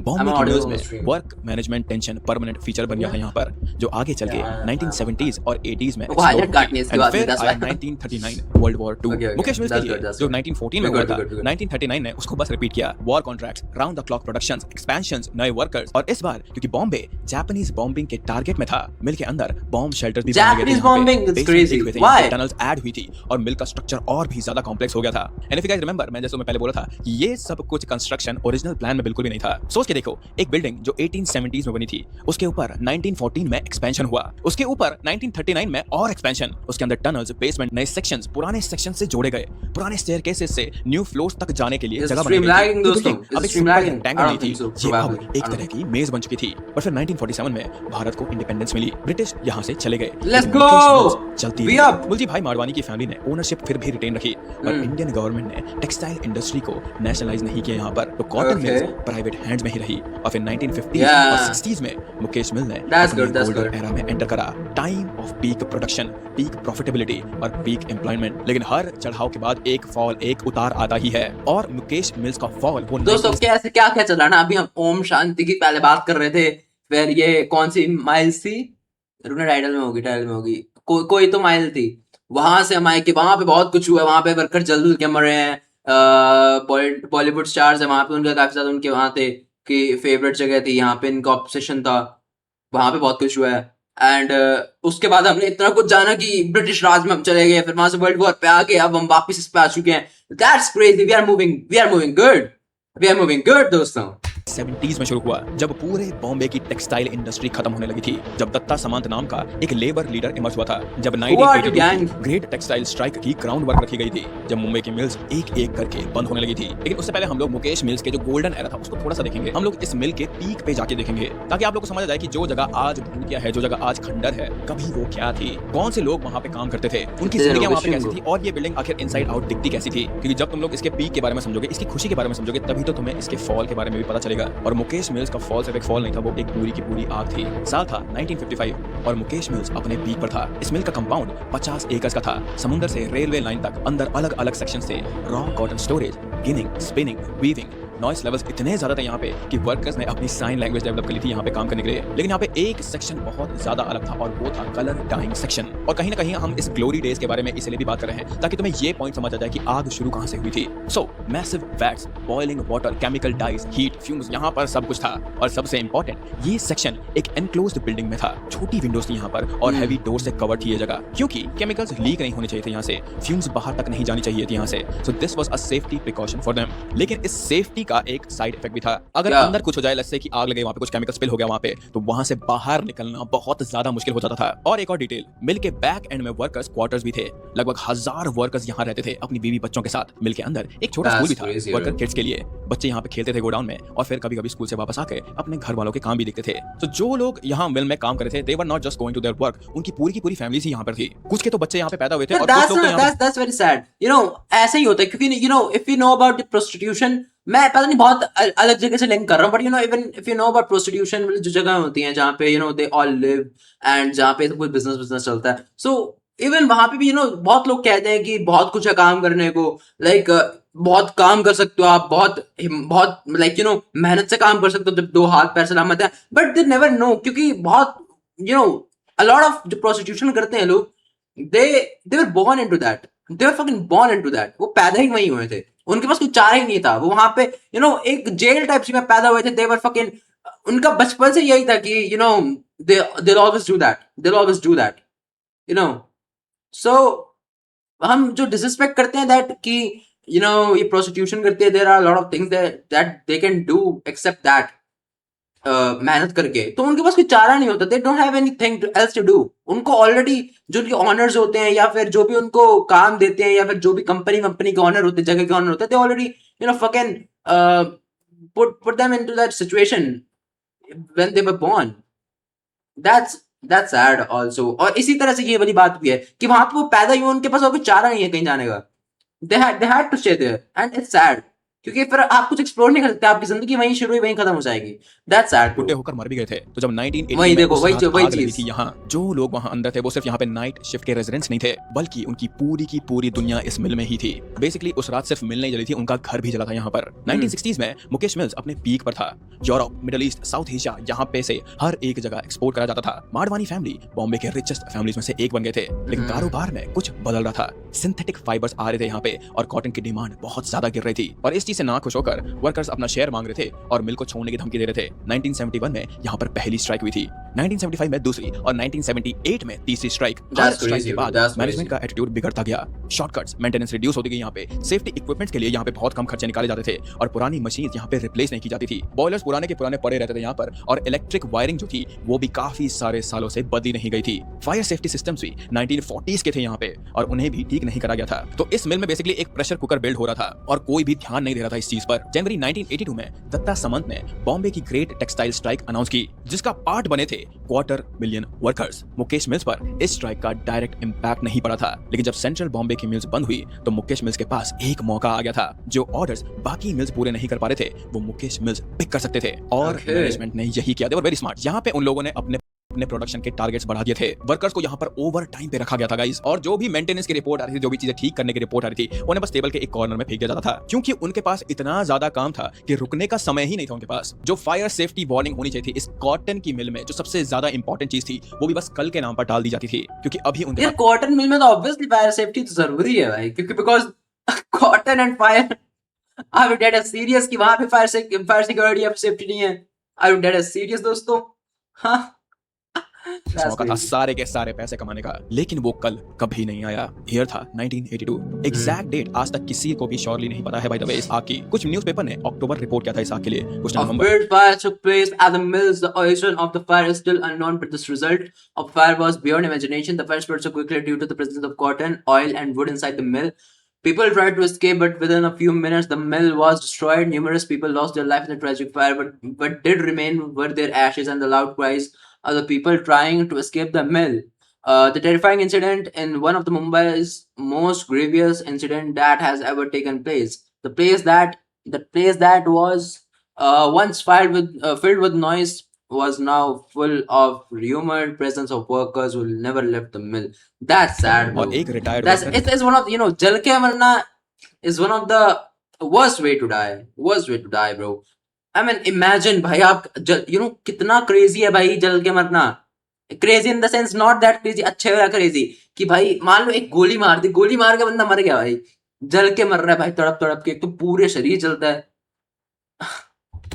बॉम्बे की मिल्स में work management tension permanent feature बन गया था यहाँ पर, जो आगे चल के 1970s और 80s में फिर 1939 वर्ल्ड वॉर 2 मुकेश मिल्स के लिए जो 1914 में हुआ था, 1939 ने उसको बस रिपीट किया। War contracts, round the clock productions, expansions, नए वर्कर्स, और इस बार क्योंकि बॉम्बे जापानीज बॉम्बिंग के टारगेट में था, मिल के अंदर बॉम्ब शेल्टर्स भी बनाए Japanese bombing, it's crazy. Why? Tunnels add हुई थी और मिल का स्ट्रक्चर और भी ज्यादा कॉम्प्लेक्स हो गया था। And if you guys remember, मैं जैसे मैं पहले बोला था कि ये सब कुछ कंस्ट्रक्शन ओरिजिनल प्लान में बिल्कुल भी नहीं था। सोच के देखो, एक बिल्डिंग जो 1870s में बनी थी, उसके ऊपर 1914 में एक्सपेंशन हुआ, उसके ऊपर 1939 में और एक्सपेंशन, उसके अंदर टनल्स, बेसमेंट, नए सेक्शंस, पुराने सेक्शन से जोड़े गए, पुराने स्टेयरकेसेस से न्यू फ्लोर्स तक जाने के लिए जगह बनाई गई। दोस्तों, अब एक तरह की मेज बन चुकी थी। पर फिर 1947 में भारत को इंडिपेंडेंस मिली, ब्रिटिश यहाँ से चले गए। लेट्स गो, चलती मुलजी भाई मारवानी की फैमिली ने ओनरशिप फिर भी रिटेन रखी, और इंडियन गवर्नमेंट ने टेक्सटाइल इंडस्ट्री को नेशनलाइज नहीं किया यहाँ पर, तो कॉटन मिल्स प्राइवेट हैंड्स में ही रही। और फिर 1950s और 60s में मुकेश मिल ने गोल्डन एरा में एंटर करा, time off peak production, peak profitability और पीक एम्प्लॉयमेंट। लेकिन हर चढ़ाव के बाद एक फॉल, एक उतार आता ही है, और मुकेश मिल्स का फॉल वो दोस्तों क्या चला ना। अभी हम ओम शांति की पहले बात कर रहे थे, फिर ये कौन सी माइल्स थी, टाइटल में होगी कोई तो माइल थी, वहां से हम आए कि वहां पे बहुत कुछ हुआ है, वहां पे वर्कर जल्द के मर रहे हैं, बॉलीवुड स्टार्स है वहां पे, उनका काफी ज्यादा उनके वहां थे कि फेवरेट जगह थी, यहाँ पे इनका ऑब्सेशन था, वहां पे बहुत कुछ हुआ है। एंड उसके बाद हमने इतना कुछ जाना कि ब्रिटिश राज में हम चले गए, फिर वहां से वर्ल्ड वॉर पे आ गए, अब हम वापस इस पे आ चुके हैं। That's crazy, we are moving good दोस्तों। 70s में शुरू हुआ, जब पूरे बॉम्बे की टेक्सटाइल इंडस्ट्री खत्म होने लगी थी, जब दत्ता सामंत नाम का एक लेबर लीडर इमर्ज हुआ था, जब 1982 ग्रेट टेक्सटाइल स्ट्राइक की ग्राउंड वर्क रखी गई थी, जब मुंबई की मिल्स एक एक करके बंद होने लगी थी। लेकिन उससे पहले हम लोग मुकेश मिल्स के जो गोल्डन एरा था उसको थोड़ा सा देखेंगे। हम लोग इस मिल के पीक पे जाके देखेंगे, ताकि आप लोग को समझ आ जाए कि जो जगह आज भूतिया है, जो जगह आज खंडर है, कभी वो क्या थी, कौन से लोग वहाँ पे काम करते थे, उनकी जिंदगी वहाँ पे कैसी थी, और ये बिल्डिंग आखिर इनसाइड आउट दिखती कैसी थी। क्योंकि जब तुम लोग इसके पीक के बारे में समझोगे, इसकी खुशी के बारे में समझोगे, तभी तो तुम्हें इसके फॉल के बारे में भी पता चलेगा। और मुकेश मिल्स का फॉल सिर्फ एक फॉल नहीं था, वो एक पूरी की पूरी आग थी। साल था 1955 और मुकेश मिल्स अपने पीक पर था। इस मिल का कंपाउंड 50 एकड़ का था, समुद्र से रेलवे लाइन तक अंदर अलग अलग सेक्शन से raw cotton storage, ginning, spinning, weaving, noise levels इतने ज्यादा थे यहाँ पे कि वर्कर्स ने अपनी साइन लैंग्वेज डेवलप कर ली थी यहाँ पे काम करने के लिए। लेकिन यहाँ पे एक सेक्शन बहुत ज्यादा अलग था, और वो था कलर डाइंग सेक्शन। और कहीं ना कहीं हम इस ग्लोरी डेज के बारे में इसलिए भी बात कर रहे हैं ताकि तुम्हें ये पॉइंट समझ आ जाए कि आग शुरू कहाँ से हुई थी। So massive vats, boiling water, chemical dyes, heat, fumes, यहाँ पर सब कुछ था। और सबसे इंपॉर्टेंट, ये सेक्शन एक एनक्लोज्ड बिल्डिंग में था, छोटी विंडोज थी यहाँ पर, और हैवी डोर से कवर्ड थी ये जगह, क्योंकि केमिकल्स लीक नहीं होने चाहिए थे यहाँ से, फ्यूम्स बाहर तक नहीं जानी चाहिए थी यहाँ से। So this was a safety precaution for them. लेकिन इस सेफ्टी का एक साइड इफेक्ट भी था। अगर अंदर कुछ हो जाए, लेट्स से कि आग लगे, वहां पे कुछ केमिकल स्पिल हो गया वहां पे, तो वहां से बाहर निकलना बहुत ज्यादा मुश्किल हो जाता था। और एक और डिटेल, मिल के बैक एंड में वर्कर्स क्वार्टर्स भी थे, लगभग 1000 वर्कर्स यहाँ रहते थे अपनी बीवी बच्चों के साथ। मिल के अंदर एक छोटा स्कूल भी था वर्कर किड्स के लिए, बच्चे यहाँ पे खेलते थे गोडाउन में, और फिर कभी कभी स्कूल से वापस आके अपने घर वालों के काम भी देखते थे। तो जो लोग यहाँ मिल में काम कर रहे थे, they were not just going to their work, उनकी पूरी की पूरी फैमिलीज यहाँ पर थी। कुछ के तो बच्चे यहाँ पे पैदा हुए थे, और कुछ लोग तो यहाँ that's very sad, ऐसे ही होता है। क्योंकि if you know about the prostitution, मैं पता नहीं बहुत अलग जगह से लिंक कर रहा हूँ, but even if you know about prostitution, जो जगह होती हैं जहाँ पे दे ऑल लिव, एंड जहाँ पे कुछ बिजनेस चलता है, सो इवन वहां पे भी बहुत लोग कहते हैं कि बहुत कुछ है काम करने को, लाइक बहुत काम कर सकते हो आप, बहुत बहुत लाइक मेहनत से काम कर सकते हो जब दो हाथ पैर सलामत है, बट दे नेवर नो, क्योंकि बहुत अ लॉट ऑफ जो प्रोस्टिट्यूशन करते हैं लोग, they they were born into that, they were fucking born into that, वो पैदा ही वहीं हुए थे, उनके पास कुछ चारा ही नहीं था, वो वहां पे एक जेल टाइप से में पैदा हुए थे, दे वर फकिंग, उनका बचपन से यही था कि they always do that, they always do that, you know so हम जो डिसरिस्पेक्ट करते हैं दैट कि ये प्रोस्टिट्यूशन करते हैं, there are lot of things that they can do except that, मेहनत करके, तो उनके पास कोई चारा नहीं होता, they don't have anything else to do, उनको ऑलरेडी जो उनके ऑनर्स होते हैं या फिर जो भी उनको काम देते हैं या फिर जो भी कंपनी के ऑनर होते हैं, जगह के ऑनर होते हैं, they already fucking put them into that situation when they were born. That's sad also. और इसी तरह से ये वाली बात भी है कि वहां पे वो पैदा हुए, उनके पास और कोई चारा नहीं है कहीं जाने का, they had to stay there and it's sad, क्योंकि फिर आप कुछ एक्सप्लोर नहीं कर सकते, आपकी जिंदगी वहीं शुरू हुई वहीं खत्म हो जाएगी, that's sad. बुढ़े होकर मर भी गए थे। तो जब 1980 वही में देखो, उस वही रात वही आग लगी चीज। थी, यहाँ जो लोग वहाँ अंदर थे वो सिर्फ यहाँ पे नाइट शिफ्ट के रेजिडेंट्स नहीं थे, बल्कि उनकी पूरी की पूरी दुनिया इस मिल में ही थी। बेसिकली उस रात सिर्फ मिल नहीं जली थी, उनका घर भी जला था यहाँ पर। 1960s में मुकेश मिल्स अपने पीक पर था। Europe, middle east, south Asia, यहाँ पे से हर एक जगह एक्सपोर्ट करा जाता था। मारवानी फैमिली बॉम्बे के रिचेस्ट फैमिलीज में से एक बन गए थे, लेकिन कारोबार में कुछ बदल रहा था। सिंथेटिक फाइबर्स आ रहे थे यहाँ पे और कॉटन की डिमांड बहुत ज्यादा गिर रही थी, और इस चीज से ना खुश होकर वर्कर्स अपना शेयर मांग रहे थे और मिल को छोड़ने की धमकी दे रहे थे। 1971 में यहाँ पर पहली स्ट्राइक हुई थी, 1975 में दूसरी और 1978 में तीसरी स्ट्राइक। स्ट्राइक के बाद मैनेजमेंट का एटीट्यूड बिगड़ता गया, शॉर्टकट्स, मेंटेनेंस रिड्यूस होती गई यहाँ पे, सेफ्टी इक्विपमेंट्स के लिए यहाँ पे बहुत कम खर्चे निकाले जाते थे और पुरानी मशीन यहाँ पे रिप्लेस नहीं की जाती थी। बॉयलर्स पुराने के पुराने पड़े रहते थे यहाँ पर, और इलेक्ट्रिक वायरिंग जो थी वो भी काफी सारे सालों से बदली नहीं गई थी। फायर सेफ्टी सिस्टम्स भी 1940s के थे यहाँ पे और उन्हें भी ठीक नहीं करा गया था। तो इस मिल में बेसिकली एक प्रेशर कुकर बिल्ड हो रहा था और कोई भी ध्यान नहीं दे रहा था इस चीज पर। जनवरी 1982 में दत्ता समंत ने बॉम्बे की ग्रेट टेक्सटाइल स्ट्राइक अनाउंस की, जिसका पार्ट बने थे 250,000 वर्कर्स। मुकेश मिल्स पर इस स्ट्राइक का डायरेक्ट इंपैक्ट नहीं पड़ा था, लेकिन जब सेंट्रल बॉम्बे की मिल्स बंद हुई तो मुकेश मिल्स के पास एक मौका आ गया था। जो ऑर्डर्स बाकी मिल्स पूरे नहीं कर पा रहे थे वो मुकेश मिल्स पिक कर सकते थे, और मैनेजमेंट ने यही किया। दे वर वेरी स्मार्ट। यहाँ पे उन लोगों ने अपने प्रोडक्शन के टारगेट्स बढ़ा दिए थे। वर्कर्स को यहाँ पर ओवर टाइम पे रखा गया था गाइस, और जो भी मेंटेनेंस की रिपोर्ट आ रही थी, जो भी चीजें ठीक करने की रिपोर्ट आ रही थी, उन्हें बस टेबल के एक कॉर्नर में फेंक दिया जाता था, क्योंकि उनके पास इतना ज्यादा काम था कि रुकने का समय ही नहीं था उनके पास। जो फायर सेफ्टी वार्निंग होनी चाहिए थी इस कॉटन की मिल में, जो सबसे ज्यादा इंपॉर्टेंट चीज थी, वो भी बस कल के नाम पर टाल दी जाती थी, क्योंकि अभी उनके कॉटन मिल में तो ऑब्वियसली फायर सेफ्टी तो जरूरी है भाई, क्योंकि because cotton and fire, I would date serious कि वहां पे फायर सिक्योरिटी या सेफ्टी नहीं है। आई वुड डेट सीरियस दोस्तों। हाँ, मौका था सारे के सारे पैसे कमाने का, लेकिन वो कल कभी नहीं आया। ईयर था 1982। एग्जैक्ट डेट आज तक किसी को भी श्योरली नहीं पता है बाय द वे इस आग की। कुछ न्यूज़पेपर ने अक्टूबर रिपोर्ट किया था इस आग के लिए, कुछ नवंबर। Fire took place at the mills. The origin of the fire is still unknown, but this result of fire was beyond imagination. The fire spread so quickly due to the presence of cotton, oil, and wood inside the mill. People tried to escape, but within a few minutes, the mill was destroyed. Numerous people lost their life in the tragic fire, but did remain were their ashes and the loud cries of the people trying to escape the mill. The terrifying incident in one of the Mumbai's most grievous incident that has ever taken place. The place that was once filled with noise was now full of rumored presence of workers who never left the mill. That's sad, bro. और एक retired It's one of जल के मरना is one of the worst way to die. Worst way to die, bro. I mean, imagine भाई आप कितना crazy है भाई जल के मरना। Crazy in the sense not that crazy, अच्छे वाला crazy कि भाई मान लो एक गोली मार दी, गोली मार के बंदा मर गया भाई, जल के मर रहा है भाई, तड़प तड़प के, एक तो पूरे शरीर जलता है।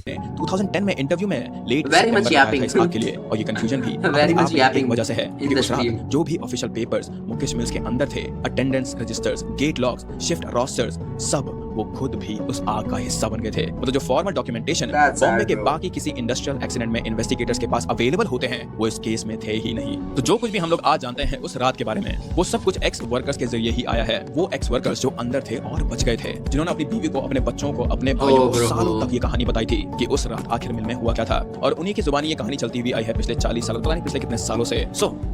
2010 में इंटरव्यू में लेट Very much yapping. इस आग के लिए, और ये कंफ्यूजन भी Very much yapping एक वजह से है, in क्योंकि the उस रात stream. जो भी ऑफिशियल पेपर्स मुकेश मिल्स के अंदर थे, attendance registers, gate logs, shift rosters, सब वो खुद भी उस आग का हिस्सा बन गए थे। मतलब जो फॉर्मल डॉक्यूमेंटेशन बॉम्बे के बाकी किसी इंडस्ट्रियल एक्सीडेंट में इन्वेस्टिगेटर्स के पास अवेलेबल होते हैं, वो इस केस में थे ही नहीं। तो जो कुछ भी हम लोग आज जानते हैं उस रात के बारे में, वो सब कुछ एक्स वर्कर्स के जरिए ही आया है। वो एक्स वर्कर्स जो अंदर थे और बच गए थे, जिन्होंने अपनी बीवी को, अपने बच्चों को, अपने भाइयों को सालों तक ये कहानी बताई थी कि उस रात आखिर मिल में हुआ क्या था, और उन्हीं की जुबानी ये कहानी चलती हुई आई है पिछले 40 सालों, पता नहीं पिछले कितने सालों से।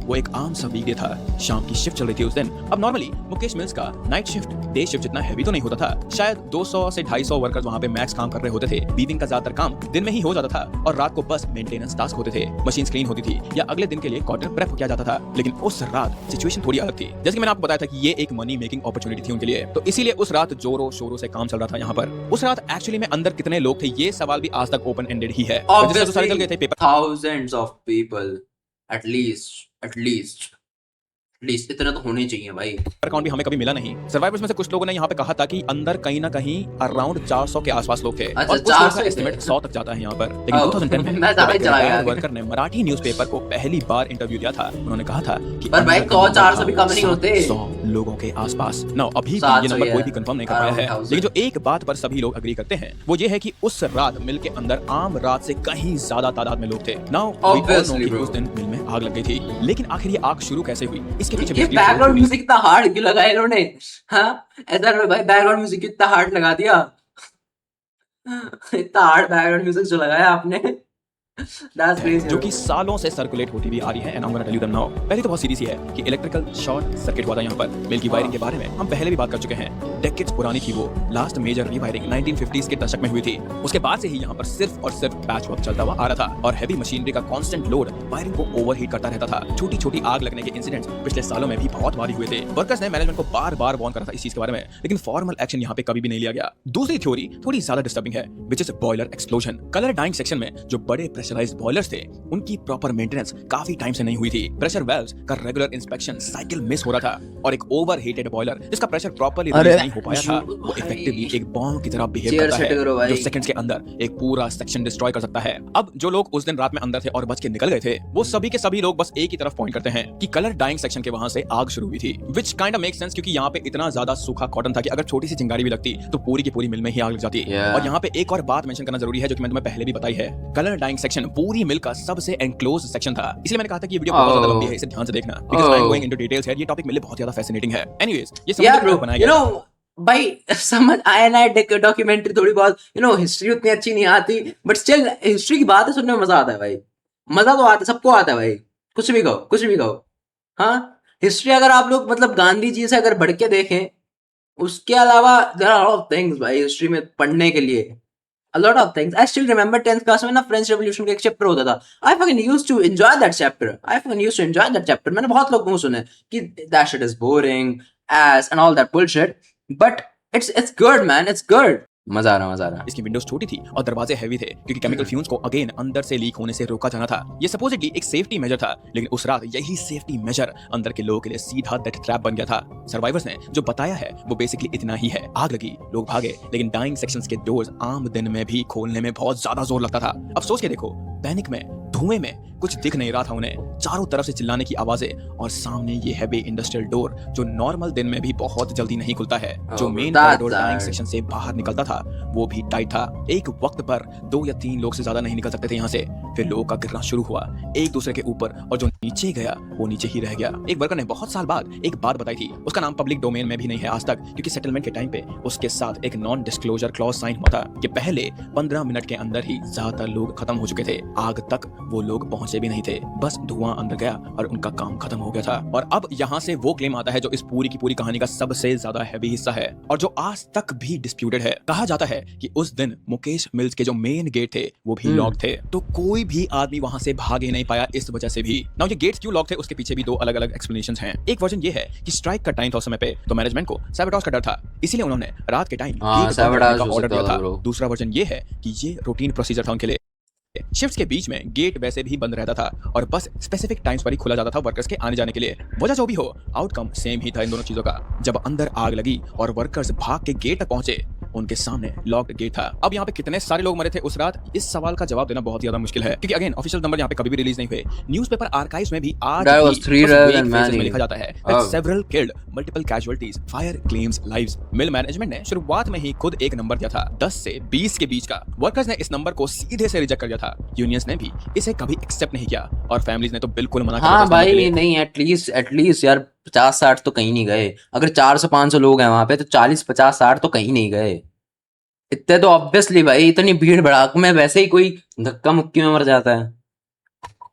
वो एक आम सा वीकडे था, शाम की शिफ्ट चल रही थी उस दिन। अब नॉर्मली मुकेश मिल्स का नाइट शिफ्ट डे शिफ्ट जितना हैवी तो नहीं होता था, शायद शायद 200 से 250 वर्कर्स वहाँ पे मैक्स काम कर रहे होते थे। वीविंग का ज्यादातर काम दिन में ही हो जाता था और रात को बस मेंटेनेंस टास्क होते थे। मशीन क्लीन होती थी या अगले दिन के लिए कॉटन प्रेप किया जाता था। लेकिन उस रात सिचुएशन थोड़ी अलग थी। जैसे कि मैंने आपको बताया था कि ये एक मनी मेकिंग अपॉर्चुनिटी थी उनके लिए, तो इसीलिए उस रात जोरों शोरों से काम चल रहा था यहाँ पर। उस रात एक्चुअली में अंदर कितने लोग थे ये सवाल भी आज तक ओपन एंडेड ही है। तो सारे चल गए थे paper, thousands of people at least इतना तो होने चाहिए भाई। अकाउंट भी हमें कभी मिला नहीं। सर्वाइवर्स में से कुछ लोगों ने यहाँ पे कहा था कि अंदर कहीं ना कहीं अराउंड 400 के आसपास लोग थे। अच्छा, और कुछ लोगों का एस्टिमेट 100 तक जाता है यहाँ पर। लेकिन 2010 में वर्कर ने मराठी न्यूज़पेपर को पहली बार इंटरव्यू दिया था। उन्होंने कहा था कि पर भाई 100-400 भी कम नहीं होते। 100 लोगों के आसपास। ना अभी भी ये नंबर कोई भी कंफर्म नहीं कर पाया है। लेकिन जो एक बात पर सभी लोग एग्री करते हैं वो ये है कि उस रात मिल के अंदर आम रात से कहीं ज्यादा तादाद में लोग थे। नाउ उस दिन मिल में आग लग गई थी। लेकिन आखिर ये आग शुरू कैसे हुई, इसके पीछे म्यूजिक इतना हार्ड क्यों लगाया इन्होंने? हाँ ऐसा भाई बैकग्राउंड म्यूजिक इतना हार्ड लगा दिया, इतना हार्ड बैकग्राउंड म्यूजिक जो लगाया आपने। जो कि सालों से सर्कुलेट होती भी आ रही है। And I am gonna tell you them now. पहली तो बहुत सीधी सी है कि इलेक्ट्रिकल शॉर्ट सर्किट हुआ था यहाँ पर। मिल की वायरिंग के बारे में हम पहले भी बात कर चुके हैं। डेकेड्स पुरानी थी वो। लास्ट मेजर रीवायरिंग 1950s के दशक में हुई थी। उसके बाद से ही यहाँ पर सिर्फ और सिर्फ पैच वर्क चलता हुआ आ रहा था और हैवी मशीनरी का कांस्टेंट लोड वायरिंग को ओवरहीट करता रहता था। छोटी छोटी आग लगने के इंसिडेंट्स पिछले सालों में भी बहुत बारी हुए थे। वर्कर्स ने मैनेजमेंट को बार बार वार्न करा था इस चीज के बारे में, लेकिन फॉर्मल एक्शन यहाँ पे कभी भी नहीं लिया गया। दूसरी थ्योरी थोड़ी ज्यादा डिस्टर्बिंग है, which is boiler explosion. Colour dyeing section में जो बड़े प्रेशराइज्ड बॉयलर्स थे उनकी प्रॉपर मेंटेनेंस काफी टाइम से नहीं हुई थी। प्रेशर वेल्व्स का रेगुलर इंस्पेक्शन साइकिल मिस हो रहा था और एक ओवरहीटेड बॉयलर जिसका प्रेशर प्रॉपर्ली रिलीज नहीं हो पाया था वो इफेक्टिवली एक बॉम्ब की तरह बिहेव करता है जो सेकंड्स के अंदर एक पूरा सेक्शन डिस्ट्रॉय कर सकता है। अब जो लोग उस दिन रात में अंदर थे और बच के निकल गए थे वो सभी के सभी लोग बस एक ही तरफ पॉइंट करते हैं कि कलर डाइंग सेक्शन के वहां से आग शुरू हुई थी, which kind of make sense क्योंकि यहाँ पे इतना ज्यादा सूखा कॉटन था कि अगर छोटी सी चिंगारी भी लगती तो पूरी की पूरी मिल में ही आग लग जाती। और यहाँ पे एक और बात मेंशन करना जरूरी है जो कि मैंने तुम्हें पहले भी बताई है। कलर डाइंग सेक्शन पूरी मिल का सबसे एनक्लोज सेक्शन था, इसलिए मैंने कहा था कि ये वीडियो बहुत ज्यादा लंबी है, इसे ध्यान से देखना because I am going into details here. ये टॉपिक मेरे लिए बहुत ज्यादा फैसिनेटिंग है। एनीवेज ये समझ बनाया गया भाई समझ आया ना डॉक्यूमेंट्री थोड़ी बहुत हिस्ट्री उतनी अच्छी नहीं आती बट स्टिल हिस्ट्री की बातें सुनने में मजा आता है भाई। मजा तो आता है, सबको आता है भाई। कुछ भी कहो। हाँ हिस्ट्री अगर आप लोग मतलब गांधी जी से अगर बढ़ के देखें उसके अलावा देयर आर ऑफ थिंग्स भाई हिस्ट्री में पढ़ने के लिए। A lot of things. I still remember 10th class में ना फ्रेंच रेवोल्यूशन का एक चैप्टर होता था। I fucking used to enjoy that chapter. मैंने बहुत लोगों को सुने कि that shit is boring, ass and all that bullshit. But it's good man, it's good. मजा आ रहा। इसकी विंडोज छोटी थी और दरवाजे हैवी थे क्योंकि केमिकल फ्यूम्स को अगेन अंदर से लीक होने से रोका जाना था। ये सपोजिटली एक सेफ्टी मेजर था, लेकिन उस रात यही सेफ्टी मेजर अंदर के लोगों के लिए सीधा डेथ ट्रैप बन गया था। सर्वाइवर्स ने जो बताया है वो बेसिकली इतना ही है। आग लगी, लोग भागे, लेकिन डाइंग सेक्शंस के डोर्स आम दिन में भी खोलने में बहुत ज्यादा जोर लगता था। अब सोच के देखो, पैनिक में, धुएं में कुछ दिख नहीं रहा था उन्हें, चारों तरफ से चिल्लाने की आवाजें और सामने ये हैवी इंडस्ट्रियल डोर जो नॉर्मल दिन में भी बहुत जल्दी नहीं खुलता है। जो मेन कॉरिडोर डाइंग सेक्शन से बाहर निकलता था वो भी टाइट था। एक वक्त पर 2 या 3 लोग से ज्यादा नहीं निकल सकते थे यहाँ से। फिर लोगों का गिरना शुरू हुआ एक दूसरे के ऊपर और जो नीचे गया वो नीचे ही रह गया। एक वर्कर ने बहुत साल बाद एक बात बताई थी, उसका नाम पब्लिक डोमेन में भी नहीं है आज तक क्योंकि सेटलमेंट के टाइम पे उसके साथ एक नॉन डिस्क्लोजर क्लॉज साइन हुआ था कि पहले 15 मिनट के अंदर ही ज्यादातर लोग खत्म हो चुके थे। आग तक वो लोग पहुंचे भी नहीं थे, बस धुआं अंदर गया और उनका काम खत्म हो गया था। और अब यहाँ से वो क्लेम आता है जो इस पूरी की पूरी कहानी का सबसे ज्यादा हैवी हिस्सा है और जो आज तक भी डिस्प्यूटेड है। कहा जाता है कि उस दिन मुकेश मिल्स के जो मेन गेट थे वो भी लॉक थे, तो कोई भी आदमी वहां से भाग ही नहीं पाया इस वजह से भी। नाउ ये गेट्स क्यों लॉक थे उसके पीछे भी 2 अलग अलग एक्सप्लेनेशंस हैं। एक वर्जन ये है कि स्ट्राइक का टाइम था उस समय पे, तो मैनेजमेंट को सैबोटाज का डर था, इसीलिए उन्होंने रात के टाइम का ऑर्डर दिया था। दूसरा वर्जन ये है कि ये रूटीन प्रोसीजर था उनके लिए। शिफ्ट्स के बीच में गेट वैसे भी बंद रहता था और बस स्पेसिफिक टाइम्स पर ही खुला जाता था वर्कर्स के आने जाने के लिए। वजह जो भी हो, आउटकम सेम ही था इन दोनों चीजों का। जब अंदर आग लगी और वर्कर्स भाग के गेट तक पहुंचे, उनके सामने लॉक्ड गेट था। अब यहाँ पे कितने सारे लोग मरे थे उस रात, इस सवाल का जवाब देना बहुत ज्यादा मुश्किल है क्योंकि अगेन ऑफिशियल नंबर यहाँ पे कभी भी रिलीज नहीं हुए। न्यूज़पेपर आर्काइव्स में भी आज भी लिखा जाता है that several killed, multiple casualties, fire claims lives। Mill management ने शुरुआत में ही खुद एक नंबर दिया था 10 से 20 के बीच का। वर्कर्स ने इस नंबर को सीधे से रिजेक्ट कर दिया था। यूनियंस ने भी इसे कभी एक्सेप्ट नहीं किया और फैमिलीज ने तो बिल्कुल मना कर दिया। हाँ भाई नहीं, एटलीस्ट यार 50-60 तो कहीं नहीं गए। अगर 400-500 लोग हैं वहां पे तो 40-50-60 तो कहीं नहीं गए। इतने तो ऑब्वियसली भाई, इतनी भीड़ भड़ाक में वैसे ही कोई धक्का मुक्की में मर जाता है।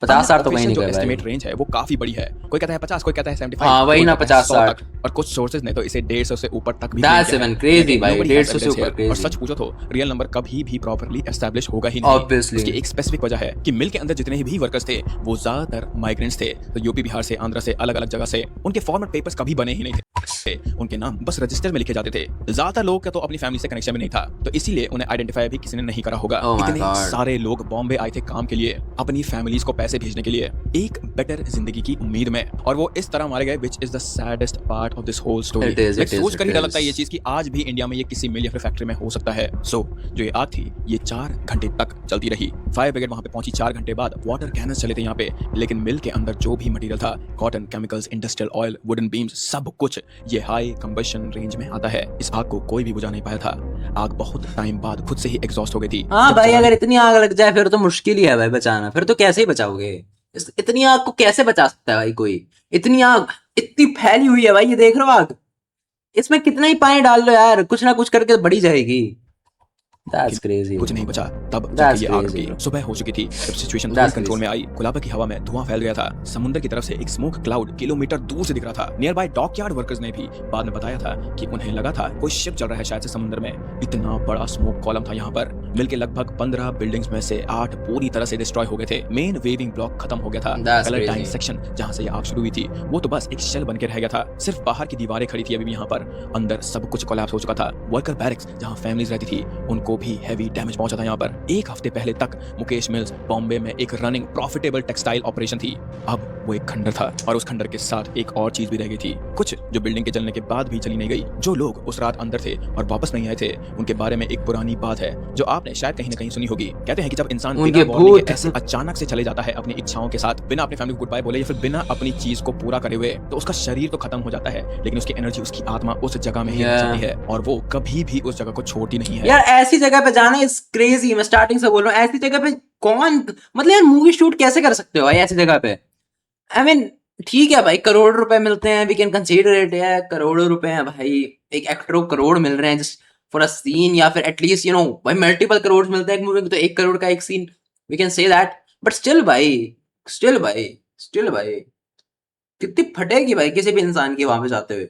50-60 तो कहीं नहीं जो गए भाई। एस्टिमेट रेंज है वो काफी बड़ी है, कोई कहता है 50, कोई कहता है 75, हाँ, वही कोई ना, कहता है 50-60 100 तक, और कुछ सोर्सेज ने तो इसे 150 से ऊपर तक भी That's claim किया है। even crazy लेकिन भाई, nobody has 150 से evidence ऊपर here। और crazy। सच पूछो तो रियल नंबर कभी भी प्रॉपर्ली एस्टैब्लिश होगा ही नहीं। Obviously। उसकी एक स्पेसिफिक वजह है कि मिल के अंदर जितने भी वर्कर्स थे वो ज्यादातर माइग्रेंट्स थे, तो यूपी, बिहार से, आंध्र से, अलग अलग जगह से। उनके फॉर्मेट पेपर्स कभी बने ही नहीं थे, उनके नाम बस रजिस्टर में लिखे जाते थे। ज्यादातर लोग का तो अपनी फैमिली से कनेक्शन भी नहीं था, तो इसीलिए उन्हें आइडेंटिफाई भी किसी ने नहीं करा होगा। Oh my इतने God। सारे लोग बॉम्बे आए थे काम के लिए, अपनी फैमिलीज को पैसे भेजने के लिए, एक बेटर जिंदगी की उम्मीद में, और वो इस तरह मारे गए, which is the saddest part of this whole story। सोच कर ही डर लगता है ये चीज कि आज भी इंडिया में ये किसी मिल या फिर फैक्ट्री में हो सकता है। सो जो ये आग थी ये 4 घंटे तक चलती रही। फायर ब्रिगेड वहां पे पहुंची 4 घंटे बाद। वाटर कैनन्स चले थे यहाँ पे, लेकिन मिल के अंदर जो भी मटेरियल था, cotton, chemicals, industrial oil, wooden beams, सब कुछ ये हाई कंबशन रेंज में आता है। इस आग को कोई भी बुझा नहीं पाया था। आग बहुत टाइम बाद खुद से ही एग्जॉस्ट हो गई थी। हाँ भाई, अगर इतनी आग लग जाए फिर तो मुश्किल ही है भाई बचाना, फिर तो कैसे ही बचाओगे? इतनी आग को कैसे बचा सकता है भाई कोई? इतनी आग इतनी फैली हुई है भाई, ये देख रहे हो आग, इसमें कितना ही पानी डाल लो यार, कुछ ना कुछ करके बढ़ी जाएगी। That's crazy। कुछ नहीं बचा। तब That's जाके ये आग crazy, रुकी। सुबह हो चुकी थी जब सिचुएशन That's कंट्रोल में आई। गुलाबा की हवा में धुआं फैल गया था। समुद्र की तरफ से एक स्मोक क्लाउड किलोमीटर दूर से दिख रहा था। नियर बाय डॉकयार्ड वर्कर्स ने भी बाद में बताया था कि उन्हें लगा था कोई शिप चल रहा है शायद से समुद्र में। इतना बड़ा स्मोक कॉलम था यहाँ पर। मिल के लगभग 15 बिल्डिंग्स में से 8 पूरी तरह से डिस्ट्रॉय हो गए थे। मेन वेविंग ब्लॉक खत्म हो गया था। That's colour time crazy। Section जहाँ से ये आग शुरू हुई थी वो तो बस एक शेल बन के रह गया था। सिर्फ बाहर की दीवारें खड़ी थी अभी भी यहाँ पर, अंदर सब कुछ कोलैप्स हो चुका था। वर्कर बैरक्स जहाँ फैमिलीज रहती थी उनको भी हैवी डैमेज पहुंचा था यहाँ पर। एक हफ्ते पहले तक मुकेश मिल्स बॉम्बे में एक रनिंग प्रॉफिटेबल टेक्सटाइल ऑपरेशन थी, अब वो एक खंडर था, और उस खंडर के साथ एक और चीज भी रह गई थी, कुछ जो बिल्डिंग के जलने के बाद भी चली नहीं गई। जो लोग उस रात अंदर थे और वापस नहीं आए थे उनके बारे में एक पुरानी बात है जो आपने शायद कहीं ना कहीं सुनी होगी। कहते हैं कि जब इंसान उनके बिना warning के भूत। ऐसे अचानक से चले जाता है अपनी इच्छाओं के साथ, बिना अपनी फैमिली को गुड बाय बोले या फिर बिना अपनी चीज को पूरा करे हुए, तो उसका शरीर तो खत्म हो जाता है लेकिन उसकी एनर्जी, उसकी आत्मा उस जगह में ही रह जाती है, और वो कभी भी उस जगह को छोड़ती नहीं है। यार ऐसी जगह पे जाना इज क्रेजी। मैं स्टार्टिंग से बोल रहा हूँ, ऐसी जगह पे कौन, मतलब यार मूवी शूट कैसे कर सकते हो भाई ऐसी जगह पे? आई मीन ठीक है भाई, करोड़ रुपए मिलते हैं, वी कैन कंसीडर इट है, करोड़ों रुपए हैं भाई, एक एक्टर को करोड़ मिल रहे हैं जस्ट फॉर अ सीन, या फिर एटलीस्ट यू नो भाई मल्टीपल करोड़ मिलते हैं एक मूवी में, तो 1 करोड़ का एक सीन, we can say that. But still भाई, स्टिल भाई कितनी फटेगी भाई किसी भी इंसान की वहां पे जाते हुए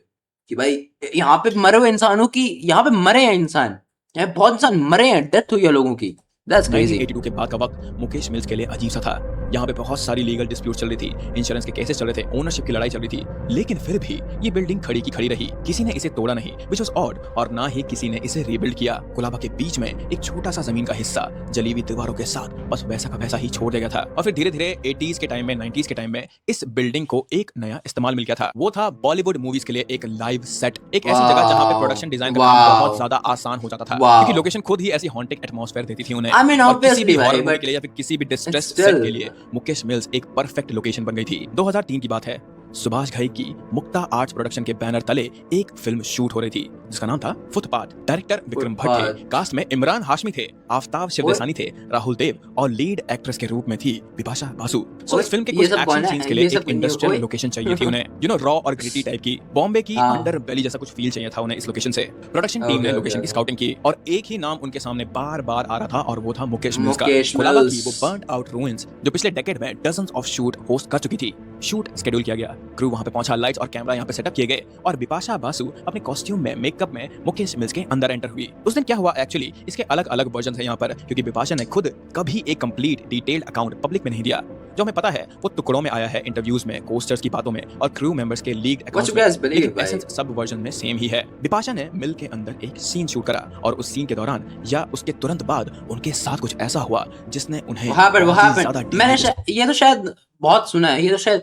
कि भाई यहाँ पे मरे हुए इंसानों की, यहाँ पे मरे हैं इंसान, यहाँ पे बहुत इंसान मरे हैं, डेथ हुई है लोगों की। That's crazy। 1982 के बाद का वक्त मुकेश मिल्स के लिए अजीब सा था। यहाँ पे बहुत सारी लीगल डिस्प्यूट चल रही थी, इंश्योरेंस के केसेस चल रहे थे, ओनरशिप की लड़ाई चल रही थी, लेकिन फिर भी ये बिल्डिंग खड़ी की खड़ी रही। किसी ने इसे तोड़ा नहीं, which was odd, और ना ही किसी ने इसे रीबिल्ड किया। कोलाबा के बीच में एक छोटा सा जमीन का हिस्सा जली हुई दीवारों के साथ बस वैसा का वैसा ही छोड़ दिया गया था। और फिर धीरे धीरे 80s के टाइम में, 90s के टाइम में इस बिल्डिंग को एक नया इस्तेमाल मिल गया था। वो था बॉलीवुड मूवीज के लिए एक लाइव सेट, एक ऐसी जगह जहाँ पे प्रोडक्शन डिजाइन का काम बहुत ज्यादा आसान हो जाता था, क्योंकि लोकेशन खुद ही ऐसी हॉन्टिंग एटमॉस्फेयर देती थी उन्हें। I mean, और किसी भी obviously हॉरर भाई, मूवी but के लिए या फिर किसी भी डिस्ट्रेस still- सेट के लिए मुकेश मिल्स एक परफेक्ट लोकेशन बन गई थी। 2003 की बात है। सुभाष घई की मुक्ता आर्ट्स प्रोडक्शन के बैनर तले एक फिल्म शूट हो रही थी जिसका नाम था फुटपाथ। डायरेक्टर विक्रम भट्ट थे, कास्ट में इमरान हाशमी थे, आफ्ताब शिवदेसानी थे, राहुल देव, और लीड एक्ट्रेस के रूप में थी बिपाशा बासु। सो इस फिल्म के कुछ एक्शन सीन्स के लिए एक इंडस्ट्रियल लोकेशन चाहिए थी उन्हें, यू नो, रॉ और ग्रिटी टाइप की, बॉम्बे की अंडर बेली जैसा कुछ फील चाहिए था उन्हें इस लोकेशन से। प्रोडक्शन टीम ने लोकेशन की स्काउटिंग की और एक ही नाम उनके सामने बार बार आ रहा था और वो था मुकेश मिल्स का। कोलाबा की वो बर्न्ड आउट रूइंस जो पिछले डेकेड में डजन्स ऑफ शूट होस्ट कर चुकी थी। शूट शेड्यूल किया गया, क्रू वहां पे पहुंचा, लाइट्स और कैमरा यहाँ पे सेटअप किए गए, और बिपाशा बासु अपने कॉस्ट्यूम में, मेकअप में मुकेश मिल्स के अंदर एंटर हुई। उस दिन क्या हुआ एक्चुअली, इसके अलग अलग वर्जन है यहाँ पर, क्योंकि बिपाशा ने खुद कभी एक कंप्लीट डिटेल्ड अकाउंट पब्लिक में नहीं दिया। जो हमें पता है वो टुकड़ों में आया है, इंटरव्यूज में, कोस्टर्स की बातों में और क्रू मेंबर्स के लीक्ड अकाउंट्स में, लेकिन एसेंस सब वर्जन में सेम ही है। बिपाशा ने मिल के अंदर एक सीन शूट करा और उस सीन के दौरान या उसके तुरंत बाद उनके साथ कुछ ऐसा हुआ जिसने उन्हें मैंने ये तो शायद बहुत सुना है, ये तो शायद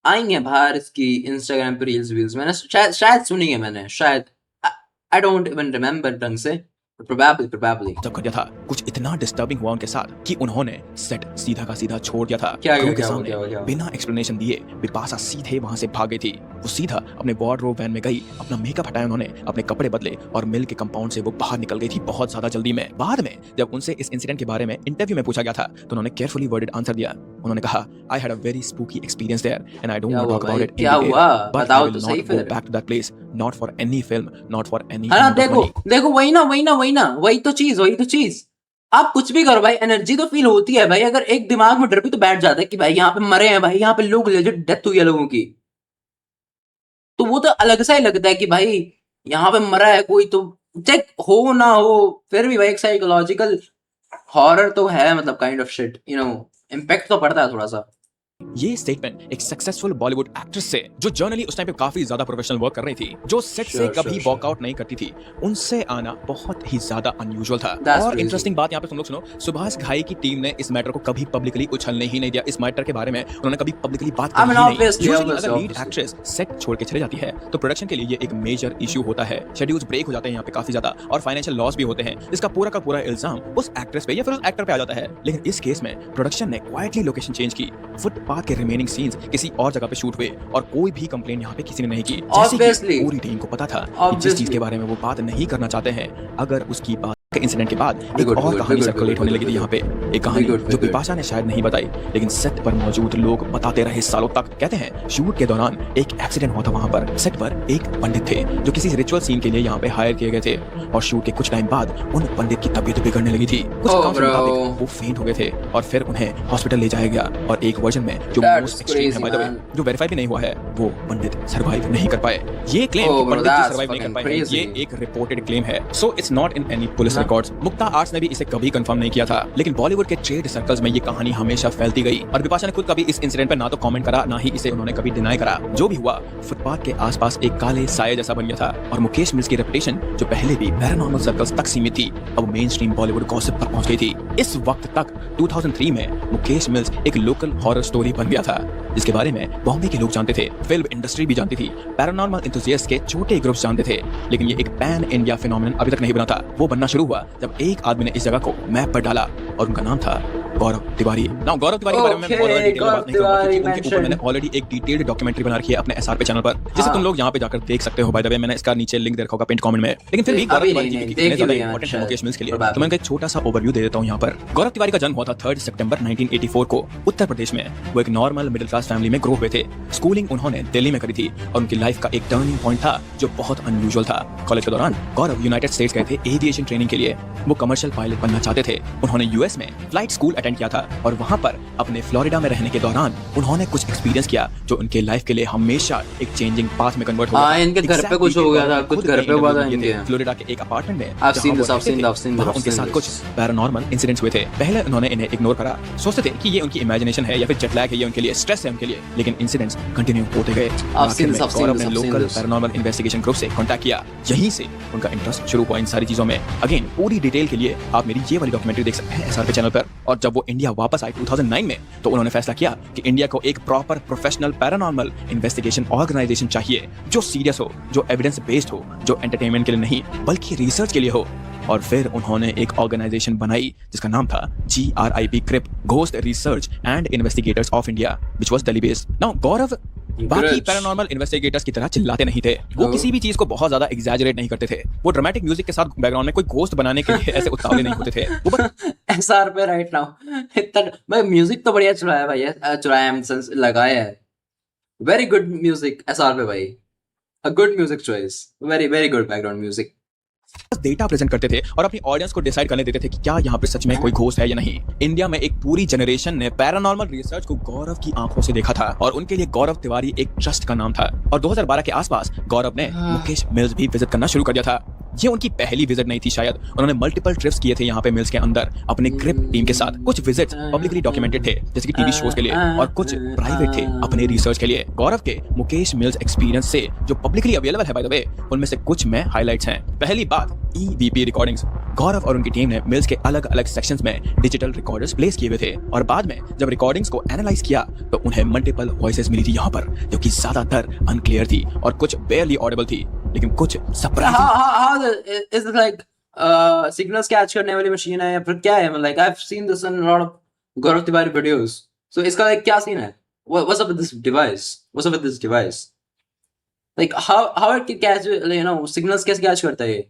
आएंगे बाहर इसकी इंस्टाग्राम पे रील्स, मैंने शायद सुनी है, मैंने शायद, आई डोंट इवन रिमेम्बर ढंग से, probably जब कर दिया था। कुछ इतना डिस्टर्बिंग हुआ उनके साथ कि उन्होंने सेट सीधा का सीधा छोड़ दिया था। क्रू के सामने बिना एक्सप्लेनेशन दिए बिपाशा सीधे वहां से भाग गई थी। वो सीधा अपने वार्डरोब वैन में गई, अपना मेकअप हटाया उन्होंने, अपने कपड़े बदले और मिल के कंपाउंड से वो बाहर निकल गई थी बहुत ज्यादा जल्दी में। बाद में जब उनसे इस इंसिडेंट के बारे में इंटरव्यू में पूछा गया था तो उन्होंने केयरफुली वर्डेड आंसर दिया। उन्होंने कहा, I had a very spooky experience there and I don't want to talk about it, क्या हुआ बताओ तो सही फिर। Back to that place, not for any film, not for any. देखो वही तो चीज, आप कुछ भी करो भाई, एनर्जी तो फील होती है भाई। अगर एक दिमाग में डर भी तो बैठ जाता है कि भाई यहाँ पे मरे हैं, भाई यहाँ पे लोग लेजिट डेथ हुई है लोगों की, तो वो तो अलग सा ही लगता है कि भाई यहाँ पे मरा है कोई, तो चेक हो ना हो, फिर भी भाई एक साइकोलॉजिकल हॉरर तो है, मतलब काइंड ऑफ शिट, इम्पैक्ट तो पड़ता है थोड़ा सा। ये स्टेटमेंट एक सक्सेसफुल बॉलीवुड एक्ट्रेस से, जो जर्नली उस टाइम पे काफी ज्यादा प्रोफेशनल वर्क कर रही थी, जो सेट से कभी वॉकआउट नहीं करती थी, उनसे आना बहुत ही ज्यादा अनयूजुअल था। और इंटरेस्टिंग बात यहाँ पे तुम लोग सुनो, सुभाष घाई की टीम ने इस मैटर को कभी पब्लिकली उछलने ही नहीं दिया। इस मैटर के बारे में उन्होंने कभी पब्लिकली बात की नहीं। यूजुअली अगर लीड एक्ट्रेस सेट छोड़ के चले जाती है तो प्रोडक्शन के लिए ये एक मेजर इशू होता है, शेड्यूल्स ब्रेक हो जाते हैं यहाँ पे काफी ज्यादा, और फाइनेंशियल लॉस भी होते हैं। इसका पूरा का पूरा इल्जाम उस एक्ट्रेस पे या फिर उस एक्टर पे आ जाता है। लेकिन इस केस में प्रोडक्शन ने क्वाइटली लोकेशन चेंज की, फुटपाथ के रिमेनिंग सीन्स किसी और जगह पे शूट हुए, और कोई भी कंप्लेन यहाँ पे किसी ने नहीं की। जैसे कि पूरी टीम को पता था कि जिस चीज के बारे में वो बात नहीं करना चाहते हैं, अगर उसकी बात इंसिडेंट के बाद एक और कहानी सर्कुलेट होने लगी थी यहाँ पे, एक कहानी जो बिपाशा ने शायद नहीं बताई, लेकिन सेट पर मौजूद लोग बताते रहे सालों तक। कहते हैं शूट के दौरान एक एक्सीडेंट हुआ था वहां पर। सेट पर एक पंडित थे जो किसी रिचुअल सीन के लिए यहाँ पे हायर किए गए थे, और शूट के कुछ टाइम बाद उन पंडित की तबीयत बिगड़ने लगी थी। कुछ काम के मुताबिक वो फेंट हो गए थे, और फिर उन्हें हॉस्पिटल ले जाया गया। और एक वर्जन में जो मोस्ट एक्सट्रीम है, बाय द वे, जो वेरीफाई भी नहीं हुआ है, वो पंडित सर्वाइव नहीं कर पाए। ये क्लेम कि पंडित जी सर्वाइव नहीं कर पाए, ये एक रिपोर्टेड क्लेम है, so it's not in any police records. Mukta arts ने भी इसे कभी कंफर्म नहीं किया था, लेकिन बॉलीवुड के ट्रेड सर्कल्स में ये कहानी हमेशा फैलती गई, और बिपाशा ने खुद कभी इस इंसिडेंट पर ना तो कमेंट करा, ना ही इसे उन्होंने कभी डिनाई करा। जो भी हुआ, फुटपाथ के आसपास एक काले साये जैसा बन गया था, और मुकेश मिल्स की रेपुटेशन, जो पहले भी पैरानॉर्मल सर्कल्स तक सीमित थी, अब मेन स्ट्रीम बॉलीवुड गॉसिप पर पहुंच गई थी। इस वक्त तक 2003 में मुकेश मिल्स एक लोकल हॉरर स्टोरी बन गया था, जिसके बारे में बॉम्बे के लोग जानते थे, फिल्म इंडस्ट्री भी जानती थी, पैरानॉर्मल एंथुसियास्ट के छोटे ग्रुप्स जानते थे, लेकिन ये एक पैन इंडिया फिनोमेनन अभी तक नहीं बना था। वो बनना शुरू हुआ जब एक आदमी ने इस जगह को मैप पर डाला, और उनका नाम था गौरव तिवारी। नाउ गौरव तिवारी के बारे में मैं बहुत ज्यादा डिटेल में बात नहीं करूंगा, क्योंकि उनके ऊपर मैंने ऑलरेडी एक डिटेल्ड डॉक्यूमेंट्री बना रखी है अपने एसआरपी चैनल पर, जिसे तुम लोग यहां पे जाकर देख सकते हो। बाय द वे, मैंने इसका नीचे लिंक दे रखा होगा पिन कमेंट में। लेकिन फिर भी गौरव तिवारी जी की कितने ज्यादा इंपॉर्टेंट है मुकेश मिल्स के लिए, तो मैं उनका एक छोटा सा ओवरव्यू दे देता हूं यहां पर। गौरव तिवारी का जन्म हुआ था 3 सितंबर 1984 को उत्तर प्रदेश में। वो एक नॉर्मल मिडिल क्लास फैमिली में ग्रो हुए थे। स्कूलिंग उन्होंने दिल्ली में करी थी, और उनकी लाइफ का एक टर्निंग पॉइंट था जो बहुत अनयूजुअल था। कॉलेज के दौरान गौरव यूनाइटेड स्टेट्स गए थे एविएशन ट्रेनिंग के लिए। वो कमर्शियल पायलट बनना चाहते थे। उन्होंने यूएस में फ्लाइट स्कूल अटेंड किया था, और वहां पर अपने फ्लोरिडा में रहने के दौरान उन्होंने कुछ एक्सपीरियंस किया जो उनके लाइफ के लिए हमेशा एक चेंजिंग पाथ में कन्वर्ट हो गया। इनके घर पे कुछ हो गया था, कुछ घर पे हुआ था इनके फ्लोरिडा के एक अपार्टमेंट में। उनके साथ कुछ पैरानॉर्मल इंसिडेंट्स हुए थे। पहले उन्होंने इन्हें इग्नोर करा, सोचते थे कि ये उनकी इमेजिनेशन है या फिर जेट लैग है, ये उनके लिए स्ट्रेस है उनके लिए, लेकिन इंसिडेंट्स कंटिन्यू होते गए। गौरव ने लोकल पैरानॉर्मल इन्वेस्टिगेशन ग्रुप से कांटेक्ट किया, यहीं से उनका इंटरेस्ट शुरू हुआ इन सारी चीजों में। अगेन पूरी डिटेल के लिए आप मेरी ये वाली डॉक्यूमेंट्री देख सकते हैं एसआरपी चैनल पर। और जब वो इंडिया वापस आए 2009 में, तो उन्होंने फैसला किया कि इंडिया को एक proper professional paranormal investigation organisation चाहिए, जो सीरियस हो, जो एविडेंस बेस्ड हो, जो एंटरटेनमेंट के लिए नहीं बल्कि रिसर्च के लिए हो। और फिर उन्होंने एक ऑर्गेनाइजेशन बनाई जिसका नाम था GRIP, GRIP, ghost research and investigators of India, which was Delhi based. Now Gaurav बाकी पैरानॉर्मल इन्वेस्टिगेटर्स की तरह चिल्लाते नहीं थे, वो किसी भी चीज को बहुत ज्यादा एग्जैजरेट नहीं करते थे, वो ड्रामेटिक म्यूजिक के साथ बैकग्राउंड में कोई घोस्ट बनाने के लिए ऐसे उतावले नहीं होते थे। वो बस एसआर पे राइट नाउ इतना भाई म्यूजिक तो बढ़िया चुराया भाई, चुराया लगाया है। वेरी गुड म्यूजिक एसआर पे भाई, a good music choice, very very good background music. Data present करते थे और अपनी ऑडियंस को डिसाइड करने देते थे कि क्या यहाँ पे सच में कोई घोस्ट है या नहीं। इंडिया में एक पूरी जनरेशन ने पैरानॉर्मल रिसर्च को गौरव की आंखों से देखा था, और उनके लिए गौरव तिवारी एक ट्रस्ट का नाम था। और 2012 के आसपास गौरव ने मुकेश मिल्स भी विजिट करना शुरू कर दिया था। ये उनकी पहली विजिट नहीं थी शायद, उन्होंने मल्टीपल ट्रिप्स किए थे यहाँ पे मिल्स के अंदर अपने क्रिप टीम के साथ। कुछ विजिट्स पब्लिकली डॉक्यूमेंटेड थे जैसे कि टीवी शोज के लिए, और कुछ प्राइवेट थे अपने रिसर्च के लिए। गौरव के मुकेश मिल्स एक्सपीरियंस से जो पब्लिकली अवेलेबल है बाय द वे, उनमें से कुछ में हाइलाइट्स हैं। पहली बात, EVP रिकॉर्डिंग्स। गौरव और उनकी टीम ने मिल्स के अलग अलग सेक्शंस में डिजिटल रिकॉर्डर्स प्लेस किए हुए थे, और बाद में जब रिकॉर्डिंग्स को एनालाइज किया तो उन्हें मल्टीपल वॉइसेस मिली थी यहाँ पर, जो कि ज्यादातर अनक्लियर थी और कुछ बेयरली ऑडिबल थी, लेकिन कुछ surprising. Is like signals catch करने वाली मशीन है या फिर क्या है? Like I have seen this in lot of Gaurav Tiwari videos, so इसका लाइक क्या सीन है? What's up with this device? What's up with this device? Like how it catch, you know, signals catch कैच करता है ये?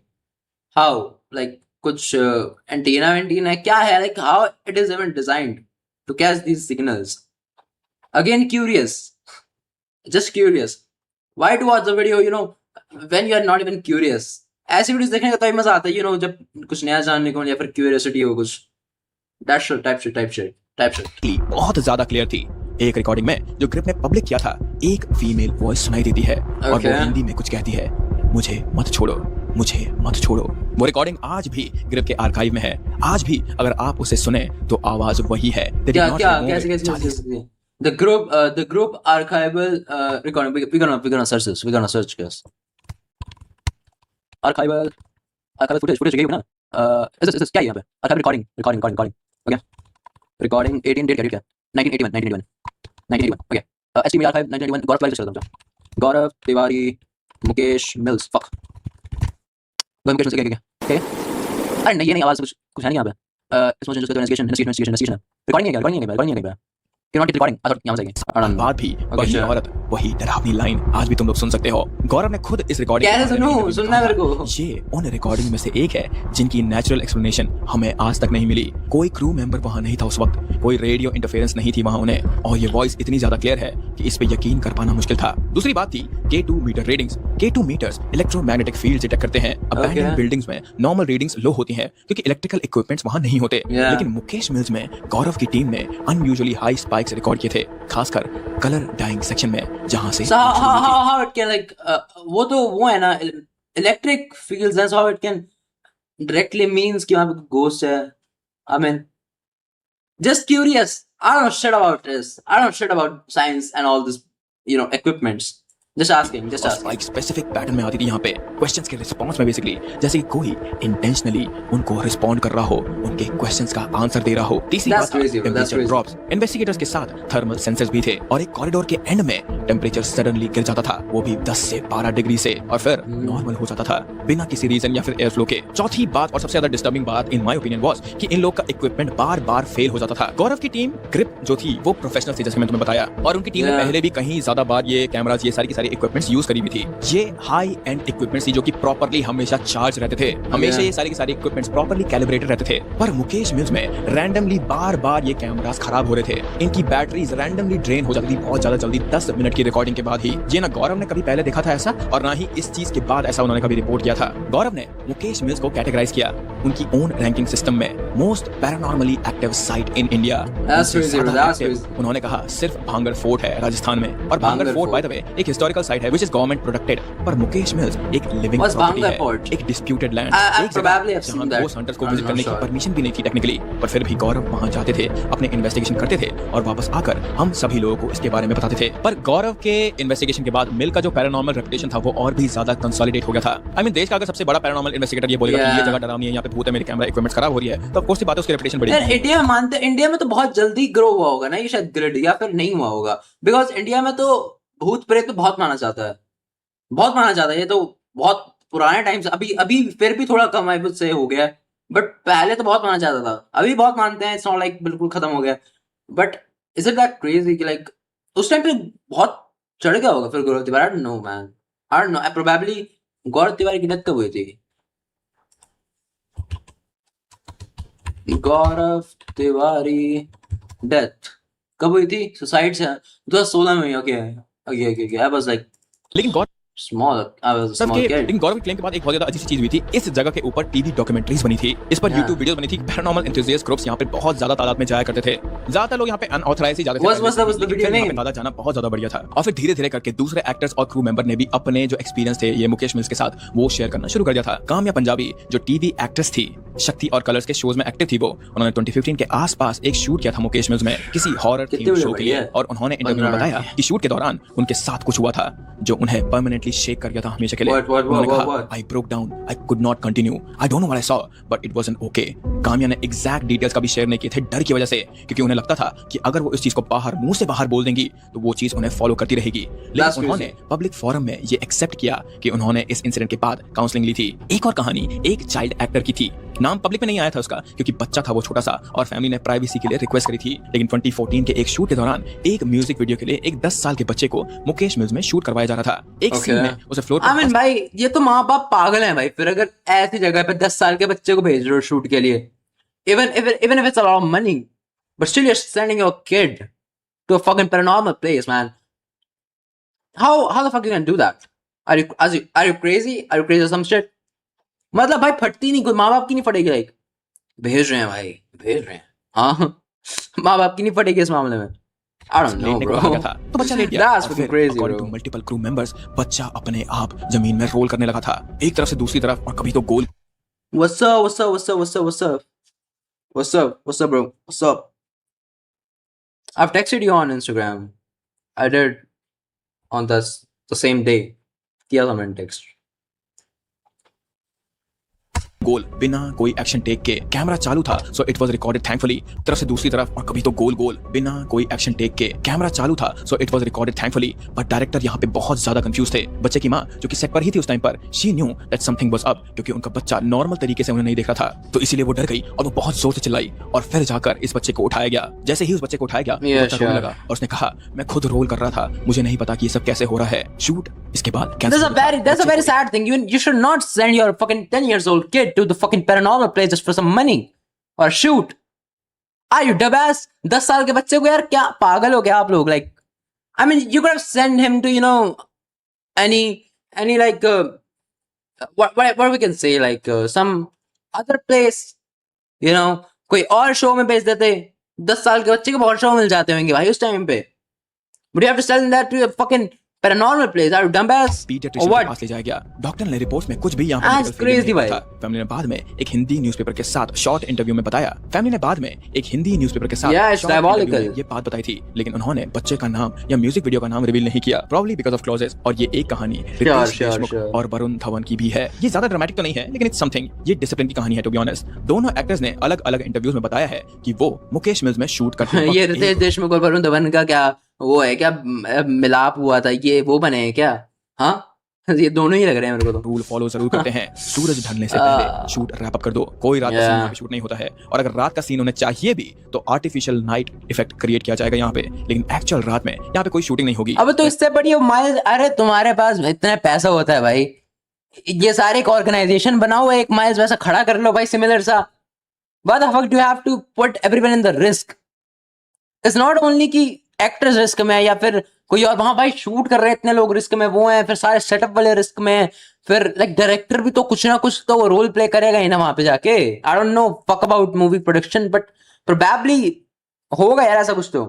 हाउ, लाइक कुछ antenna वेंटीना है क्या है? Like how it is even designed to catch these signals? Again curious, just curious. Why to watch the video, you know, when you are not even curious? ऐसी वीडियोस देखने का तो मजा आता है, you know, जब कुछ नया जानने को या फिर क्यूरियोसिटी हो कुछ। That shit, type shit. बहुत ज्यादा क्लियर थी। एक रिकॉर्डिंग में जो ग्रिप ने पब्लिक किया था, एक फीमेल वॉइस सुनाई देती है और वो हिंदी में कुछ कहती है, मुझे मत छोड़ो, मुझे मत छोड़ो। वो रिकॉर्डिंग आज भी ग्रिप के आर्काइव में है। आज भी अगर आप उसे सुने तो आवाज वही है। कैसे the group archival recording, we're gonna search this, we're gonna search this archival footage चाहिए ना। इस क्या है यहाँ पे? archival recording okay, recording 18 date क्या 1981 okay, STM archive 1981 Gaurav Tiwari से Gaurav Tiwari Mukesh mills fuck Mukesh mills क्या अरे नहीं, ये नहीं, आवाज कुछ है नहीं यहाँ पे। इसमें जो इन्वेस्टिगेशन रिकॉर्डिंग है क्या You're not recording. I thought यहाँ से बात भी वही औरत, वही डरावनी लाइन आज भी तुम लोग सुन सकते हो। गौरव ने खुद इस रिकॉर्डिंग कैसे सुनना मेरे को। ये उन रिकॉर्डिंग में से एक है जिनकी नेचुरल एक्सप्लेनेशन हमें आज तक नहीं मिली। कोई क्रू मेंबर वहां नहीं था उस वक्त, कोई रेडियो इंटरफेरेंस नहीं थी वहां उन्हें, और ये वॉइस इतनी ज्यादा क्लियर है कि इस पे यकीन कर पाना मुश्किल था। दूसरी बात थी K2 meter readings. K2 meters electromagnetic field detect करते हैं। अबैंडन्ड बिल्डिंग्स में नॉर्मल रीडिंग्स लो होती हैं क्योंकि इलेक्ट्रिकल इक्विपमेंट्स वहां नहीं होते, लेकिन मुकेश मिल्स में गौरव की टीम ने अनयूजुअली हाई स्पाइक्स रिकॉर्ड किए थे, खासकर कलर डाइंग सेक्शन में, जहां से how it can like वो तो वो है ना electric fields, that's how it can directly means कि वहाँ पे ghost है। I mean just curious, I don't know shit about this, I don't know shit about science and all this, you know, equipments, just asking like specific pattern में आती थी यहाँ पे questions के रिस्पांस में, बेसिकली जैसे कि कोई इंटेंशनली उनको रिस्पॉन्ड कर रहा हो, उनके क्वेश्चंस का आंसर दे रहा हो। तीसरी बात टेंपरेचर ड्रॉप्स। इन्वेस्टिगेटर्स के साथ थर्मल सेंसर्स भी थे और एक कॉरिडोर के एंड में टेंपरेचर सडनली गिर जाता था, वो भी 10 से 12 डिग्री से, और फिर नॉर्मल हो जाता था बिना किसी रीजन या फिर एयर फ्लो के। चौथी बात और सबसे ज्यादा डिस्टर्बिंग बात इन माय ओपिनियन वाज कि इन लोग का इक्विपमेंट बार-बार फेल हो जाता था। गौरव की टीम ग्रिप जो थी वो प्रोफेशनल थी, जैसे मैंने तुम्हें बताया, और उनकी टीम ने पहले भी कहीं ज्यादा बार ये कैमरास, ये सारी इक्विपमेंट्स यूज करी हुई थी। ये हाई एंड इक्विपमेंट्स थी जो कि प्रॉपर्ली हमेशा चार्ज रहते थे, हमेशा ये सारी की सारी इक्विपमेंट्स प्रॉपर्ली कैलिब्रेटेड रहते थे। पर मुकेश मिल्स में रैंडमली बार-बार ये कैमरास खराब हो रहे थे, इनकी बैटरीज रैंडमली ड्रेन हो जाती थी बहुत ज्यादा जल्दी 10 मिनट की रिकॉर्डिंग के बाद ही। ये ना गौरव ने कभी पहले देखा था ऐसा, और ना ही इस चीज के बाद ऐसा उन्होंने कभी रिपोर्ट किया था। गौरव ने मुकेश मिल्स को कैटेगराइज किया उनकी ओन रैंकिंग सिस्टम में most paranormally active site in India. उन्होंने कहा सिर्फ भांगर फोर्ट है राजस्थान में, और भांगर फोर्ट बाय द वे एक हिस्टोरिकल साइट है व्हिच इज गवर्नमेंट प्रोटेक्टेड, पर मुकेश मिल्स एक लिविंग प्रॉपर्टी है, एक डिस्प्यूटेड लैंड, एक जगह जहां घोस्ट हंटर्स को विजिट करने की परमिशन भी नहीं थी टेक्निकली, पर फिर भी गौरव वहां जाते थे, अपने इन्वेस्टिगेशन करते थे और वापस आकर हम सभी लोगों को इसके बारे में बताते थे। पर गौरव के इन्वेस्टिगेशन के बाद मिल का जो पैरानॉर्मल रेपुटेशन था वो और भी ज्यादा कंसोलिडेट हो गया था। आई मीन देश का अगर सबसे बड़ा पैरानॉर्मल इन्वेस्टिगेटर ये बोलेगा कि ये जगह डरावनी है, यहाँ पे भूत है, मेरे कैमरा इक्विपमेंट्स खराब हो रही है, तो ऑफ कोर्स ये बात उसकी रेपुटेशन बढ़ेगी। इंडिया में मानते, इंडिया में तो बहुत जल्दी ग्रो हुआ होगा ना ये शायद ग्रिड, या फिर नहीं हुआ होगा, बिकॉज इंडिया में तो भूत प्रेत तो बहुत माना जाता है, बहुत माना जाता है। ये तो बहुत पुराने टाइम से, अभी फिर भी थोड़ा कम आई से हो गया, बट पहले तो बहुत माना जाता था, अभी बहुत मानते हैं। इट्स नॉट लाइक बिल्कुल खत्म हो गया, but is it that crazy कि लाइक उस टाइम पे बहुत चढ़ गया होगा फिर Gaurav Tiwari? I don't know man, I don't know, probably Gaurav Tiwari की डेथ कब हुई थी? गौरव तिवारी डेथ कब हुई थी? सुसाइड से 2016 में। ओके आई वाज लाइक, लेकिन लेकिन गौरव के क्लेम के बाद एक बहुत ज्यादा अच्छी चीज हुई थी, इस जगह के ऊपर टीवी डॉक्यूमेंट्रीज बनी थी, इस पर यूट्यूब वीडियोस बनी थी। पैरानॉर्मल एंथुसियास्ट ग्रुप्स यहाँ पे बहुत ज्यादा तादाद में जाया करते थे, ज्यादातर लोग यहाँ पे अनऑथराइज्ड ही जाते थे, तादाद जाना बहुत ज्यादा बढ़िया था। और फिर धीरे धीरे करके दूसरे एक्टर्स और क्रू मेंबर ने भी अपने जो एक्सपीरियंस थे ये मुकेश मिल्स के साथ वो शेयर करना शुरू कर दिया था। काम्या पंजाबी जो टीवी एक्ट्रेस थी, शक्ति और कलर्स के शोज में एक्टिव थी, वो उन्होंने 2015 के आसपास एक शूट किया था मुकेश मिल्स में किसी हॉरर थीम शो के लिए, और उन्होंने इंटरव्यू में बताया कि शूट के दौरान उनके साथ कुछ हुआ था जो उन्हें परमानेंटली शेक कर गया था हमेशा के लिए। उन्होंने कहा, I broke down, I could not continue, I don't know what I saw, but it wasn't okay। Kamya ने एग्जैक्ट डिटेल्स कभी शेयर नहीं किए थे डर की वजह से, क्योंकि उन्हें लगता था कि अगर वो इस चीज को मुंह से बाहर बोल देंगी तो वो चीज उन्हें फॉलो करती रहेगी। लेकिन उन्होंने पब्लिक फोरम में ये एक्सेप्ट किया कि उन्होंने इस इंसिडेंट के बाद काउंसलिंग ली थी। एक और कहानी एक चाइल्ड एक्टर की थी, नाम पब्लिक में नहीं आया था उसका क्योंकि बच्चा था वो छोटा सा, और फैमिली ने प्राइवेसी के लिए रिक्वेस्ट करी थी। लेकिन 2014 के एक शूट के दौरान एक म्यूजिक वीडियो के लिए एक 10 साल के बच्चे को मुकेश मिल्स में शूट करवाया जा रहा था। एक सीन में उसे फ्लोर पर भाई ये तो माँ बाप पागल हैं भाई, फिर अगर ऐसी जगह पे 10 साल के बच्चे को भेज रहे हो शूट के लिए, even if it's a lot of money, but still you're sending your kid to a fucking paranormal place, man. How the fuck you gonna do that? Are you crazy? Are you crazy or some shit? मतलब भाई फटती नहीं, कोई माँ बाप की नहीं फटेगी, like भेज रहे हैं भाई, भेज रहे हैं। हाँ, माँ बाप की नहीं पड़ेगी इस मामले में। I don't know, लेटने को bro. कहा गया था तो बच्चा लेट गया That's और fucking फिर crazy, according bro. To multiple crew members बच्चा अपने आप जमीन में रोल करने लगा था, एक तरफ से दूसरी तरफ, और कभी तो गोल What's up? What's up? What's up? What's up? What's up? What's up? What's up, bro? What's up? I've texted you on Instagram. I did on the same day. किया था मैंने text. गोल बिना कोई एक्शन टेक के। Camera चालू था so it was recorded thankfully, तरफ से दूसरी तरफ, और कभी तो गोल गोल बिना कोई एक्शन टेक के। कैमरा चालू था so it was recorded thankfully, but director यहाँ पे बहुत ज्यादा कंफ्यूज थे। बच्चे की माँ जो कि सेट पर ही थी उस टाइम पर, she knew that something was up, क्योंकि उनका बच्चा नॉर्मल तरीके से उन्हें नहीं देख रहा था, तो इसीलिए वो डर गई और वो बहुत जोर से चिल्लाई, और फिर जाकर इस बच्चे को उठाया गया। जैसे ही उस बच्चे को उठाया गया वो बच्चा रोने लगा और उसने कहा मैं खुद रोल कर रहा था, मुझे नहीं पता कि ये सब कैसे हो रहा है। शूट इसके बाद That's a very sad thing. You should not send your fucking 10 years old kid to the fucking paranormal place just for some money or shoot. Are you dumbass? 10 साल के बच्चे को यार क्या पागल हो गया आप लोग? Like, I mean, you could have sent him to, you know, any like what we can say, like some other place, you know, कोई और शो में भेज देते। 10 साल के बच्चे को बहुत शो मिल जाते होंगे भाई उस टाइम पे। But you have to send that to a fucking paranormal place. Are you dumbass? Paediatrician के पास ले जाया गया। डॉक्टर ने रिपोर्ट्स में कुछ भी यहाँ That's पर medical failure crazy नहीं भाई। था। फैमिली ने बाद में एक हिंदी न्यूज़पेपर के साथ शॉर्ट इंटरव्यू में बताया, फैमिली ने बाद में एक हिंदी न्यूज़पेपर के साथ Yeah, it's short interview diabolical. में ये बात बताई थी, लेकिन उन्होंने बच्चे का नाम या म्यूजिक वीडियो का नाम रिवील नहीं किया, probably because of clauses। और ये एक कहानी रितेश देशमुख और वरुण धवन की भी है। ये ज्यादा ड्रामेटिक तो नहीं है, लेकिन इट्स समथिंग। ये डिसिप्लिन की कहानी है, टू बी ऑनेस्ट। दोनों एक्टर्स ने अलग अलग इंटरव्यूज में बताया है कि वो मुकेश मिल्स में शूट करते हैं। ये रितेश देशमुख और वरुण धवन का क्या वो है, क्या मिलाप हुआ था? ये वो बने हैं क्या? हाँ, ये दोनों ही लग रहे हैं मेरे को तो। रूल फॉलो जरूर करते हैं। सूरज ढलने से पहले शूट रैप अप कर दो। कोई रात का सीन यहाँ पे शूट नहीं होता है, और अगर रात का सीन होने चाहिए भी तो आर्टिफिशियल नाइट इफेक्ट क्रिएट किया जाएगा यहाँ पे, लेकिन एक्चुअल रात में यहाँ पे कोई शूटिंग नहीं होगी। अब तो इससे बढ़िया माइल, अरे तुम्हारे पास इतना पैसा होता है भाई, ये सारे एक ऑर्गेनाइजेशन बनाओ, एक माइल्स वैसा खड़ा कर लो भाई, सिमिलर सा। Why the fuck do you have to put everyone in the risk? It's not only कि एक्टर्स रिस्क में है या फिर कोई और, वहां भाई शूट कर रहे हैं इतने लोग रिस्क में, वो हैं, फिर सारे सेटअप वाले रिस्क में हैं, फिर लाइक डायरेक्टर भी तो कुछ ना कुछ तो वो रोल प्ले करेगा ही ना वहां पे जाके। आई don't no fuck about movie production, but probably होगा यार ऐसा कुछ तो।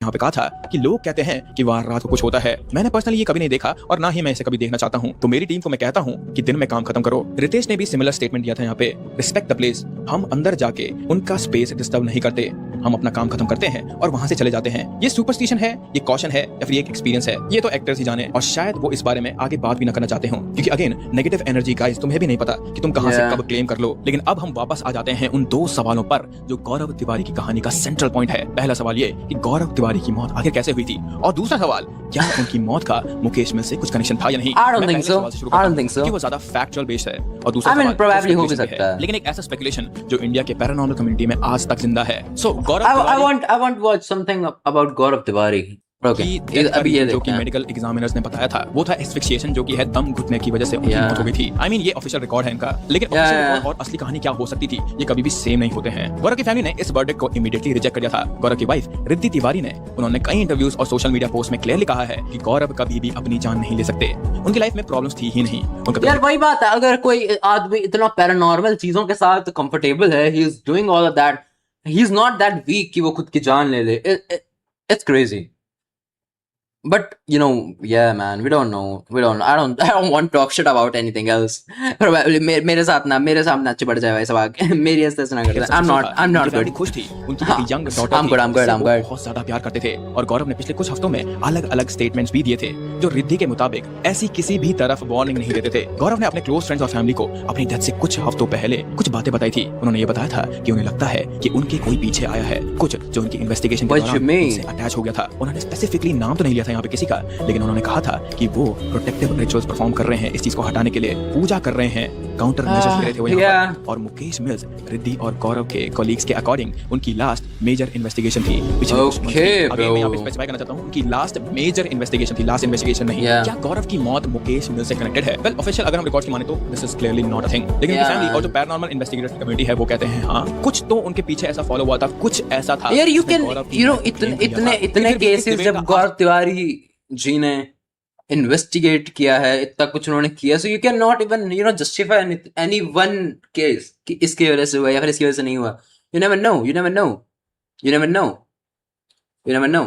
यहाँ पे कहा था कि लोग कहते हैं कि वहाँ रात को कुछ होता है, मैंने पर्सनली ये कभी नहीं देखा और ना ही मैं इसे कभी देखना चाहता हूँ, तो मेरी टीम को मैं कहता हूँ कि दिन में काम खत्म करो। रितेश ने भी सिमिलर स्टेटमेंट दिया था यहाँ पे, रिस्पेक्ट द प्लेस। हम अंदर जाके उनका स्पेस डिस्टर्ब नहीं करते, हम अपना काम खत्म करते हैं और वहां से चले जाते हैं। ये सुपरस्टिशन है, ये कॉशन है, या फिर ये एक एक्सपीरियंस है, ये तो एक्टर्स ही जाने, और शायद वो इस बारे में आगे बात भी ना करना चाहते हो, क्योंकि अगेन नेगेटिव एनर्जी गाइस, तुम्हें भी नहीं पता कि तुम कहां से कब क्लेम कर लो। लेकिन अब हम वापस आ जाते हैं उन दो सवालों पर जो गौरव तिवारी की कहानी का सेंट्रल पॉइंट है। पहला सवाल ये कि गौरव तिवारी की मौत आखिर कैसे हुई थी, और दूसरा सवाल क्या उनकी मौत का मुकेश मिल से कुछ कनेक्शन था या नहीं। I don't think so. I don't think so. कि वो ज्यादा फैक्चुअल बेस्ड है, और दूसरा I mean, सवाल probably हो भी speculation सकता है। लेकिन एक ऐसा स्पेकुलेशन जो इंडिया के पैरानॉर्मल कम्युनिटी में आज तक जिंदा है। सो गौरव I want to watch something about Gaurav Tiwari. Okay. अभी ये जो कि मेडिकल एग्जामिनर्स ने बताया था वो था एस्फिक्सिएशन, जो कि है दम घुटने की वजह से उनकी मौत हो गई थी। आई मीन ये ऑफिशियल रिकॉर्ड है इनका, लेकिन ऑफिशियल रिकॉर्ड और असली कहानी क्या हो सकती थी ये कभी भी सेम नहीं होते हैं। गौरव की फैमिली ने इस वर्डिक्ट को इमीडिएटली रिजेक्ट कर दिया था। गौरव की वाइफ रिद्धि तिवारी ने, उन्होंने कई इंटरव्यूज और सोशल मीडिया पोस्ट में क्लियरली कहा है कि गौरव कभी भी अपनी जान नहीं ले सकते, उनकी लाइफ में प्रॉब्लम्स थी ही नहीं। यार वही बात है, अगर कोई आदमी इतना पैरानॉर्मल चीजों के साथ कंफर्टेबल है, he is doing all of that, he is not that weak कि वो खुद की जान ले ले। It's crazy. But you know, yeah, man, we don't know. I don't want to talk shit about anything else. Probably मेरे सामने अच्छे बढ़ जाए भाई सब आगे। मेरी ऐसे ना करते। I'm not good. खुश थी, उनकी एक यंग डॉटर I'm good. बहुत ज्यादा प्यार करते थे, और गौरव ने पिछले कुछ हफ्तों में अलग-अलग स्टेटमेंट्स भी दिए थे जो रिद्धि के मुताबिक ऐसी किसी भी तरफ वार्निंग नहीं देते थे। गौरव ने अपने क्लोज फ्रेंड्स और फैमिली को अपनी डेथ से कुछ हफ्तों पहले कुछ बातें बताई थी। उन्होंने ये बताया था कि उन्हें लगता है कि उनके कोई पीछे आया है, कुछ जो उनकी इन्वेस्टिगेशन के दौरान उनसे अटैच हो गया था। उन्होंने स्पेसिफिकली नाम तो नहीं लिया था यहाँ पे किसी का, लेकिन उन्होंने कहा था कि वो प्रोटेक्टिव रिचुअल्स परफॉर्म कर रहे हैं, इस चीज को हटाने के लिए पूजा कर रहे हैं, काउंटर मेजर्स ले रहे थे वो यहाँ पर। और मुकेश मिल्स रिद्धि और गौरव के कॉलीग्स के अकॉर्डिंग उनकी लास्ट मेजर इन्वेस्टिगेशन थी। अगर मैं यहाँ पे स्पेसिफाई करना चाहता हूँ, उनकी लास्ट मेजर इन्वेस्टिगेशन थी, लास्ट इन्वेस्टिगेशन नहीं। क्या गौरव की मौत मुकेश मिल्स से कनेक्टेड है? वेल ऑफिशियल अगर हम रिकॉर्ड्स की माने तो this is clearly not a thing, लेकिन उनकी फैमिली और जो पैरानॉर्मल इन्वेस्टिगेटर्स की कम्युनिटी है वो कहते हैं हाँ कुछ तो उनके पीछे ऐसा फॉलो हुआ था, कुछ ऐसा था। यार यू नो इतने केसेस जब गौरव तिवारी जी ने इन्वेस्टिगेट किया है, इतना कुछ उन्होंने किया, so you can not even justify any one case कि इसकी वजह से हुआ या फिर इसकी वजह से नहीं हुआ। You never know You never know. You never know.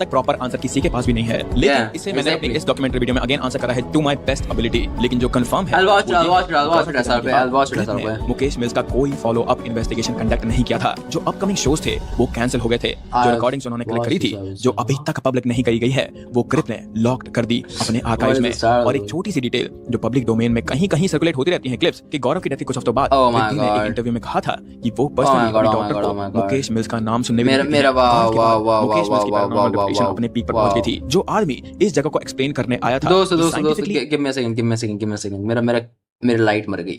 तक प्रॉपर आंसर किसी के पास भी नहीं है, लेकिन Yeah, इसे मैंने अपनी exactly. इस डॉक्यूमेंट्री वीडियो में अगेन आंसर करा है टू माय बेस्ट एबिलिटी। लेकिन जो कंफर्म है I'll watch it, वो I'll ये watch it, I'll है, watch it, काफी I'll के I'll watch it, बाद I'll ने watch it. मुकेश मिल्स का कोई फॉलो अप इन्वेस्टिगेशन कंडक्ट नहीं किया था। जो अपकमिंग शोज थे वो कैंसिल हो गए थे। जो I'll रिकॉर्डिंग्स उन्होंने कलेक्ट watch करी थी, it, जो अभी तक पब्लिक नहीं करी गई है, वो ग्रिप ने लॉक्ड कर दी अपने आर्काइव्स में। और एक छोटी सी डिटेल जो पब्लिक डोमेन में कहीं कहीं सर्कुलेट होती रहती है क्लिप्स कि गौरव की डेथ के कुछ हफ्तों बाद Oh my रिद्धि ने एक God. इंटरव्यू में कहा था कि वो my पर्सनली God, अपने oh my doctor God, oh my को God. मुकेश मिल्स का नाम सुनने भी मेरा- नहीं मेरा दिया। और उसके वाह, बाद वाह, मुकेश मिल्स की वाह, पैरानॉर्मल वाह, रेपुटेशन वाह, अपने पीक पर पहुंच गई वाह. थी। जो आदमी इस जगह को एक्सप्लेन करने आया था, दोस्त कि scientifically give me a second. मेरा लाइट मर गई।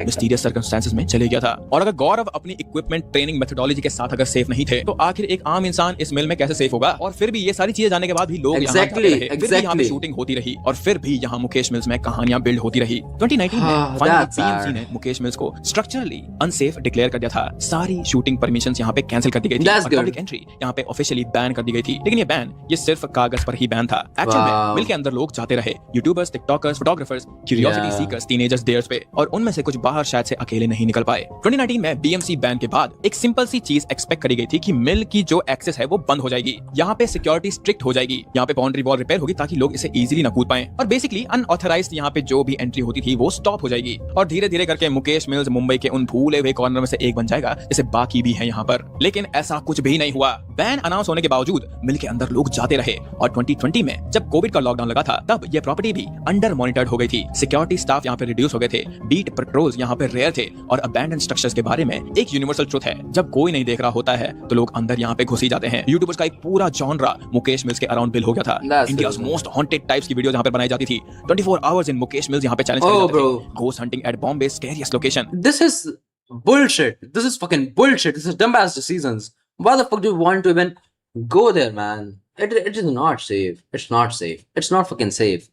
मिस्टीरियस सर्कमस्टेंसेस में चले गया था। और अगर गौरव अपनी इक्विपमेंट ट्रेनिंग मेथोडोलॉजी के साथ अगर सेफ नहीं थे, तो आखिर एक आम इंसान इस मिल में कैसे सेफ होगा? और फिर भी ये सारी चीजें जानने के बाद भी लोग यहाँ जाते Exactly, रहे, फिर भी यहाँ पे exactly. शूटिंग होती रही, और फिर भी यहाँ मुकेश मिल्स में कहानियां बिल्ड होती रही। 2019 में Ah, finally that's PMC sad. ने मुकेश मिल्स को स्ट्रक्चरली अनसेफ डिक्लेयर कर दिया था। सारी शूटिंग परमिशंस यहाँ पे कैंसिल कर दी गई थी That's और good. पब्लिक एंट्री यहाँ पे ऑफिशियली बैन कर दी गई थी। लेकिन ये बैन ये सिर्फ कागज पर ही बैन था। एक्चुअल में Wow. मिल के अंदर लोग जाते रहे, YouTubers, TikTokers, photographers, curiosity Yeah. Seekers, teenagers dares पे, और उनमें से कुछ बाहर शायद से अकेले नहीं निकल पाए। 2019 में बीएमसी बैन के बाद एक सिंपल सी चीज एक्सपेक्ट करी गई थी कि मिल की जो एक्सेस है वो बंद हो जाएगी। यहाँ पे सिक्योरिटी स्ट्रिक्ट हो जाएगी, यहाँ पे बाउंड्री वॉल रिपेयर होगी ताकि लोग इसे इजीली ना कूद पाएं, और बेसिकली अनऑथराइज्ड यहाँ पे जो भी एंट्री होती थी वो स्टॉप हो जाएगी। और धीरे धीरे करके मुकेश मिल्स मुंबई के उन भूले हुए कॉर्नर में से एक बन जाएगा जैसे बाकी भी है यहाँ पर। लेकिन ऐसा कुछ भी नहीं हुआ। बैन अनाउंस होने के बावजूद मिल के अंदर लोग जाते रहे, और 2020 में जब कोविड का लॉकडाउन लगा था तब ये प्रॉपर्टी भी अंडर मॉनिटर्ड हो गई थी। सिक्योरिटी स्टाफ यहाँ पे रिड्यूस हो गए थे, बीट पेट्रोल्स यहाँ पे रेयर थे, और अबैंडन स्ट्रक्चर्स के बारे में एक यूनिवर्सल ट्रुथ है, जब कोई नहीं देख रहा होता है तो लोग अंदर यहाँ पे घुस ही जाते हैं। यूट्यूबर्स का एक पूरा जॉनरा मुकेश मिल्स के अराउंड बिल हो गया था। That's India's good. Most haunted types की वीडियोस यहाँ पे बनाई जाती थी। 24 आवर्स इन मुकेश मिल्स यहाँ पे चैलेंज किए Oh, जाते थे। bro. Ghost hunting at Bombay scariest location. This is bullshit. This is fucking bullshit. This is dumb ass decisions. Why the fuck do you want to even go there, man? It is not safe. It's not safe. It's not fucking safe.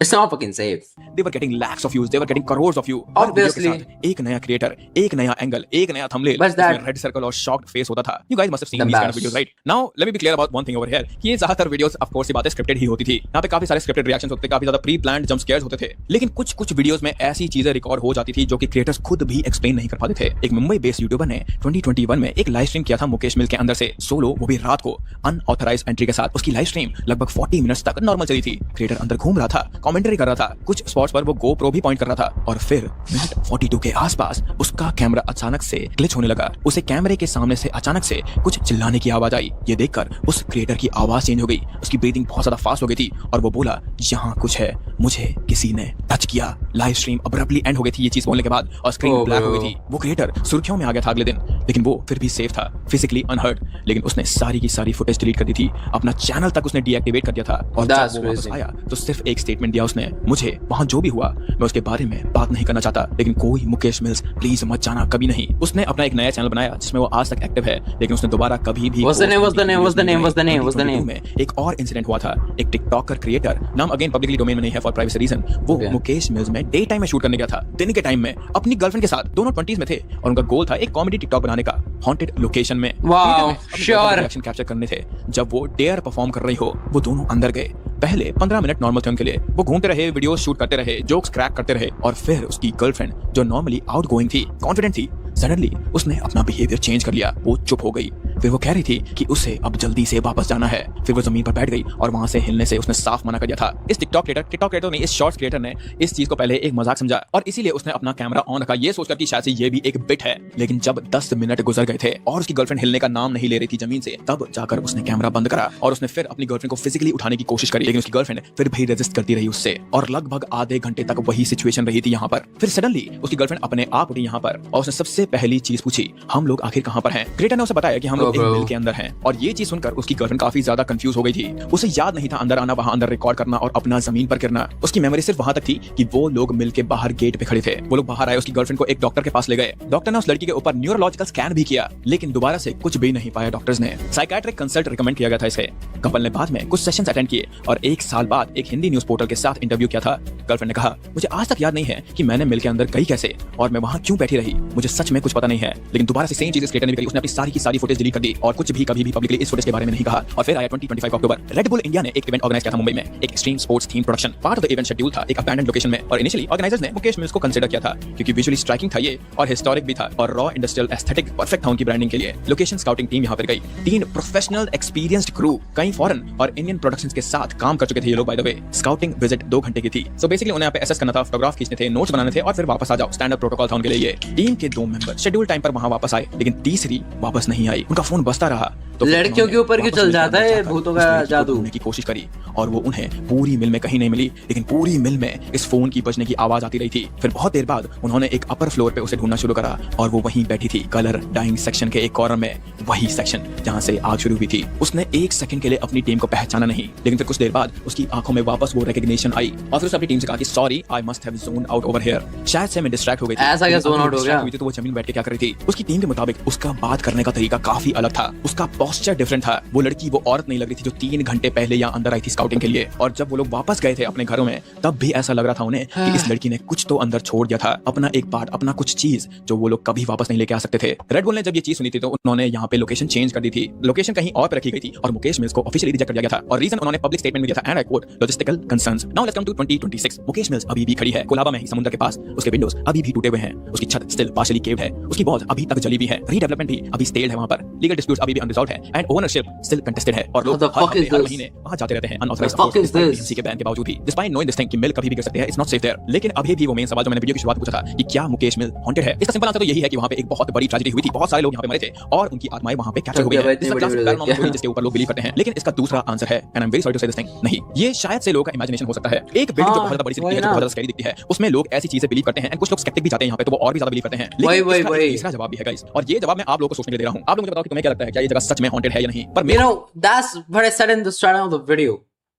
It's not fucking safe. They were getting lakhs of views, they were getting crores of views. Her video के Obviously. साथ एक नया creator, एक नया angle, एक नया thumbnail, But that- इसमें red circle और शॉक्ड फेस होता था। You guys must have seen The these kind of best. videos, right? Now let me be clear about one thing over here कि ये ज्यादातर वीडियोस ऑफ कोर्स ये बातें scripted ही होती थी। यहाँ पे काफी सारे स्क्रिप्टेड रिएक्शंस होते थे, काफी ज्यादा प्री प्लान्ड जंप स्केयर्स होते थे। लेकिन कुछ वीडियोस में ऐसी चीजें रिकॉर्ड हो जाती थी जो कि क्रिएटर्स खुद भी एक्सप्लेन नहीं कर पाते थे। एक मुंबई बेस्ड यूट्यूबर ने 2021 में एक लाइव स्ट्रीम किया था मुकेश मिल के अंदर से सोलो, वो भी रात को अनऑथराइज्ड एंट्री के साथ। उसकी लाइव स्ट्रीम लगभग 40 मिनट्स तक नॉर्मल चली थी। क्रिएटर अंदर घूम रहा था, कमेंटरी कर रहा था, कुछ स्पॉट्स पर वो GoPro भी पॉइंट कर रहा था, और फिर मिनट 42 के आसपास उसका कैमरा अचानक से ग्लिच होने लगा। उसे कैमरे के सामने से अचानक से कुछ चिल्लाने की आवाज आई। ये देखकर उस क्रिएटर की आवाज चेंज हो गई, उसकी ब्रीथिंग बहुत ज्यादा फास्ट हो गई थी, और वो बोला यहाँ कुछ है, मुझे किसी ने टच किया। लाइव स्ट्रीम अब्रप्टली एंड हो गई थी ये चीज बोलने के बाद, और स्क्रीन Oh, ब्लैक हो bro. गई थी। वो क्रिएटर सुर्खियों में आ गया था अगले दिन, लेकिन वो फिर भी सेफ था, फिजिकली अनहर्ट। लेकिन उसने सारी की सारी फुटेज डिलीट कर दी थी, अपना चैनल तक उसने डीएक्टिवेट कर दिया था, और That's जब वो वापस crazy. आया तो सिर्फ एक स्टेटमेंट दिया उसने, मुझे वहां जो भी हुआ मैं उसके बारे में बात नहीं करना चाहता, लेकिन कोई मुकेश मिल्स प्लीज मत जाना कभी नहीं। उसने अपना एक नया चैनल बनाया जिसमें वो आज तक एक्टिव है, लेकिन उसने दोबारा कभी भी What's the name? What's the name? What's the name? What's the name? What's the name? में एक और इंसिडेंट हुआ था। एक टिकटॉकर क्रिएटर, नाम अगेन पब्लिकली डोमेन में नहीं है फॉर प्राइवेसी रीजन, वो Okay. मुकेश मिल्स में डे टाइम में शूट करने गया था, दिन के टाइम में अपनी गर्लफ्रेंड के साथ। दोनों 20s में थे और उनका गोल था एक कॉमेडी टिकटॉक बनाने का हॉन्टेड लोकेशन में। Wow, sure. रिएक्शन कैप्चर करने थे। जब वो डेयर परफॉर्म कर रही हो, वो दोनों अंदर गए। पहले 15 मिनट नॉर्मल थे उनके लिए, वो घूमते रहे, वीडियो शूट करते रहे, जोक्स क्रैक करते रहे, और फिर उसकी गर्लफ्रेंड जो नॉर्मली आउटगोइंग थी, कॉन्फिडेंट थी, सडनली उसने अपना बिहेवियर चेंज कर लिया। वो चुप हो गई। फिर वो कह रही थी कि उसे अब जल्दी से वापस जाना है। फिर वो जमीन पर बैठ गई और वहां से हिलने से उसने साफ मना कर दिया था। इस टिकटॉक क्रिएटर नहीं, इस शॉर्ट्स क्रिएटर ने इस चीज को पहले एक मजाक समझा, और इसीलिए उसने अपना कैमरा ऑन रखा, ये सोचकर कि शायद से ये भी एक बिट है। लेकिन जब 10 मिनट गुजर गए थे और उसकी गर्लफ्रेंड हिलने का नाम नहीं ले रही थी जमीन से, तब जाकर उसने कैमरा बंद करा, और उसने फिर अपनी गर्लफ्रेंड को फिजिकली उठाने की कोशिश करी। लेकिन उसकी गर्लफ्रेंड फिर भी रेजिस्ट करती रही उससे, और लगभग आधे घंटे तक वही सिचुएशन रही थी यहाँ पर। फिर सडनली उसकी गर्लफ्रेंड अपने आप उठी यहाँ पर, और उसने सबसे पहली चीज पूछी, हम लोग आखिर कहाँ पर हैं? क्रिएटर ने उसे बताया कि हम लोग एक मिल के अंदर हैं, और ये चीज सुनकर उसकी गर्लफ्रेंड काफी ज्यादा कंफ्यूज हो गई थी। उसे याद नहीं था अंदर आना, वहां अंदर रिकॉर्ड करना और अपना जमीन पर गिरना। उसकी मेमोरी सिर्फ वहां तक थी कि वो लोग मिल के बाहर गेट पे खड़े थे। वो लोग बाहर आए, उसकी गर्लफ्रेंड को एक डॉक्टर के पास ले गए। डॉक्टर ने उस लड़की के ऊपर न्यूरोलॉजिकल स्कैन भी किया, लेकिन दोबारा से कुछ भी नहीं पाया डॉक्टर्स ने। साइकियाट्रिक कंसल्ट रिकमेंड किया गया था इसे। कपल ने बाद में कुछ सेशंस अटेंड किए, और 1 साल बाद एक हिंदी न्यूज पोर्टल के साथ इंटरव्यू किया था। गर्लफ्रेंड ने कहा, मुझे आज तक याद नहीं है कि मैंने मिल के अंदर गई कैसे और मैं वहां क्यों बैठी रही, मुझे सच में कुछ पता नहीं है। लेकिन दोबारा से सेम चीज क्रिएटर ने करी, उसने अपनी सारी की सारी फुटेज डिलीट कर कर दी और कुछ भी कभी भी पब्लिकली इस फुटेज के बारे में नहीं कहा। और फिर आया 2025 अक्टूबर। रेड बुल इंडिया ने एक इवेंट ऑर्गेनाइज किया था मुंबई में, एक extreme sports theme production. Part of the event schedule था एक अबैंडन्ड लोकेशन में और इनिशियली ऑर्गेनाइजर्स ने मुकेश मिल्स को कंसीडर किया था क्योंकि विजुअली स्ट्राइकिंग था ये और हिस्टोरिक भी था और रॉ इंडस्ट्रियल एस्थेटिक परफेक्ट था उनकी ब्रांडिंग के लिए। लोकेशन स्काउटिंग टीम यहाँ पर गई, 3 प्रोफेशनल एक्सपीरियंस्ड क्रू, कई फॉरेन और इंडियन प्रोडक्शंस के साथ काम कर चुके थे ये लोग। Bye the way scouting visit 2 घंटे की थी। सो बेसिकली उन्हें यहाँ पे एसेस करना था, फोटोग्राफ खींचने थे, नोट्स बनाने थे और फिर वापस आ जाओ। स्टैंडर्ड प्रोटोकॉल था उनके लिए ये। टीम के 2 मेंबर शेड्यूल टाइम पर वहां वापस आए लेकिन तीसरी वापस नहीं आई। उनका फोन बजता रहा तो लड़कियों के ऊपर क्यों चल जाता है भूतों का जादू की कोशिश करी और वो उन्हें पूरी मिल में कहीं नहीं मिली, लेकिन पूरी मिल में इस फोन की बजने की आवाज आती रही थी। फिर बहुत देर बाद उन्होंने एक अपर फ्लोर पे उसे ढूंढना शुरू करा और वो वहीं बैठी थी कलर डाइंग सेक्शन के एक कॉर्नर में, वही सेक्शन जहां से आग शुरू हुई थी। उसने 1 सेकंड के लिए अपनी टीम को पहचाना नहीं, लेकिन फिर कुछ देर बाद उसकी आंखों में वापस वो रिकॉग्निशन आई और फिर उसने अपनी टीम से कहा कि sorry I must have zoned out over here. शायद से मैं डिस्ट्रैक्ट हो गई थी। ऐसा क्या जोन आउट हो गया? तो वो जमीन बैठ के क्या कर रही थी? उसकी टीम के मुताबिक उसका बात करने का तरीका काफी अलग था, उसका पोस्चर डिफरेंट था। वो लड़की, वो औरत नहीं लग रही थी जो 3 घंटे पहले यहाँ अंदर आई थी स्काउटिंग के लिए। और जब वो लोग वापस गए थे अपने घरों में तब भी ऐसा लग रहा था उन्हें कि इस लड़की ने कुछ तो अंदर छोड़ दिया था, अपना एक पार्ट, अपना कुछ चीज जो वो लोग कभी वापस नहीं लेके आ सकते थे। रेड बुल ने जब ये चीज सुनी थी तो उन्होंने यहाँ पे लोकेशन चेंज कर दी थी, लोकेशन कहीं और पे रखी गई थी और मुकेश मिल्स को ऑफिशियली रिजेक्ट कर दिया गया था। और रीजन उन्होंने पब्लिक स्टेटमेंट में दिया था and I quote logistical concerns. Now let's come to 2026। Mukesh mills अभी भी खड़ी है कोलाबा में ही समुद्र के पास, उसके विंडोज अभी भी टूटे हुए हैं, उसकी छत स्टिल पार्शियली केव्ड है, उसकी वॉल्स अभी तक जली हुई है, रीडेवलपमेंट भी अभी स्टेल्ड है वहां पर, लीगल डिस्प्यूट्स अभी भी अनरिजॉल्व्ड है एंड ओनरशिप स्टिल कंटेस्टेड है और लोग हर महीने वहां जाते रहते हैं अनऑथराइज्ड एजेंसी के बैन के बावजूद भी। डिस्पाइट नोइंग दिस थिंग कि मिल कभी भी गिर सकते हैं, इट्स नॉट सेफ देयर। लेकिन अभी भी वो मेन सवाल जो मैंने वीडियो की शुरुआत में पूछा था कि क्या मुकेश मिल हॉन्टेड है, इसका सिंपल आंसर तो यही है कि वहां पे एक बहुत बड़ी ट्रेजेडी हुई थी, बहुत सारे लोग यहां पे मरे थे और उनकी आत्माएं वहां पे कैप्चर हो गई हैं। इसका क्लासिक पैरानॉर्मल स्टोरी जिसके ऊपर लोग बिलीव करते हैं। लेकिन इसका दूसरा आंसर है and I am very sorry to say this thing, नहीं, ये शायद से लोगों का इमेजिनेशन हो सकता है। एक बिल्डिंग जो बहुत ज्यादा बड़ी सी दिखती है, जो बहुत ज्यादा स्कैरी दिखती है, उसमें लोग ऐसी चीजें बिलीव करते हैं एंड कुछ लोग स्केप्टिक भी जाते हैं यहां पे, तो वो और भी ज्यादा बिलीव करते हैं। लेकिन इसका तीसरा जवाब भी है गाइस और ये जवाब मैं आप लोगों को सोचने के लिए दे रहा हूं। आप लोग मुझे बताओ कि तुम्हें क्या लगता है, क्या ये जगह सच में हॉन्टेड है या नहीं? पर you know that's what I said in the start of the video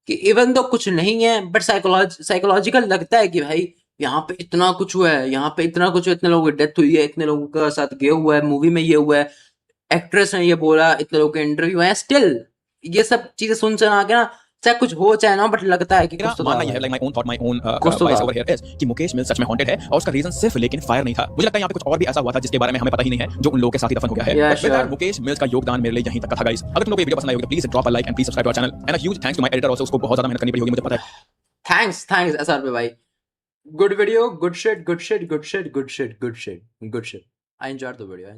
कि इवन तो कुछ नहीं है बट साइकोलॉजिकल लगता है कि भाई यहाँ पे इतना कुछ हुआ है, यहाँ पे इतना कुछ, इतने लोगों की डेथ हुई है, इतने लोगों के साथ ये हुआ है, मूवी में ये हुआ है, एक्ट्रेस ने ये बोला, इतने लोगों के इंटरव्यू है, स्टिल ये सब चीजें सुन के ना चाहे कुछ हो चाहे ना, बट लगता है कि कुछ तो मानना ये है, like my own thought, my own bias over here is कि मुकेश मिल सच में हॉन्टेड है और उसका रीजन सिर्फ लेकिन फायर नहीं था। मुझे लगता है यहाँ पे कुछ और भी ऐसा हुआ था जिसके बारे में हमें पता ही नहीं है, जो उन लोगों के साथ ही दफन हो गया है। बट मुकेश मिल्स का योगदान मेरे लिए यहीं तक का था गाइस। अगर तुम लोगों को ये वीडियो पसंद आई होगी तो please drop a like and please subscribe to our channel and a huge thanks to my editor also, उसको बहुत ज्यादा मेहनत करनी पड़ी होगी मुझे पता है। थैंक्स एसआर पे भाई, good video, good shit, good shit, good shit, good shit, good shit, good shit. I enjoyed the video.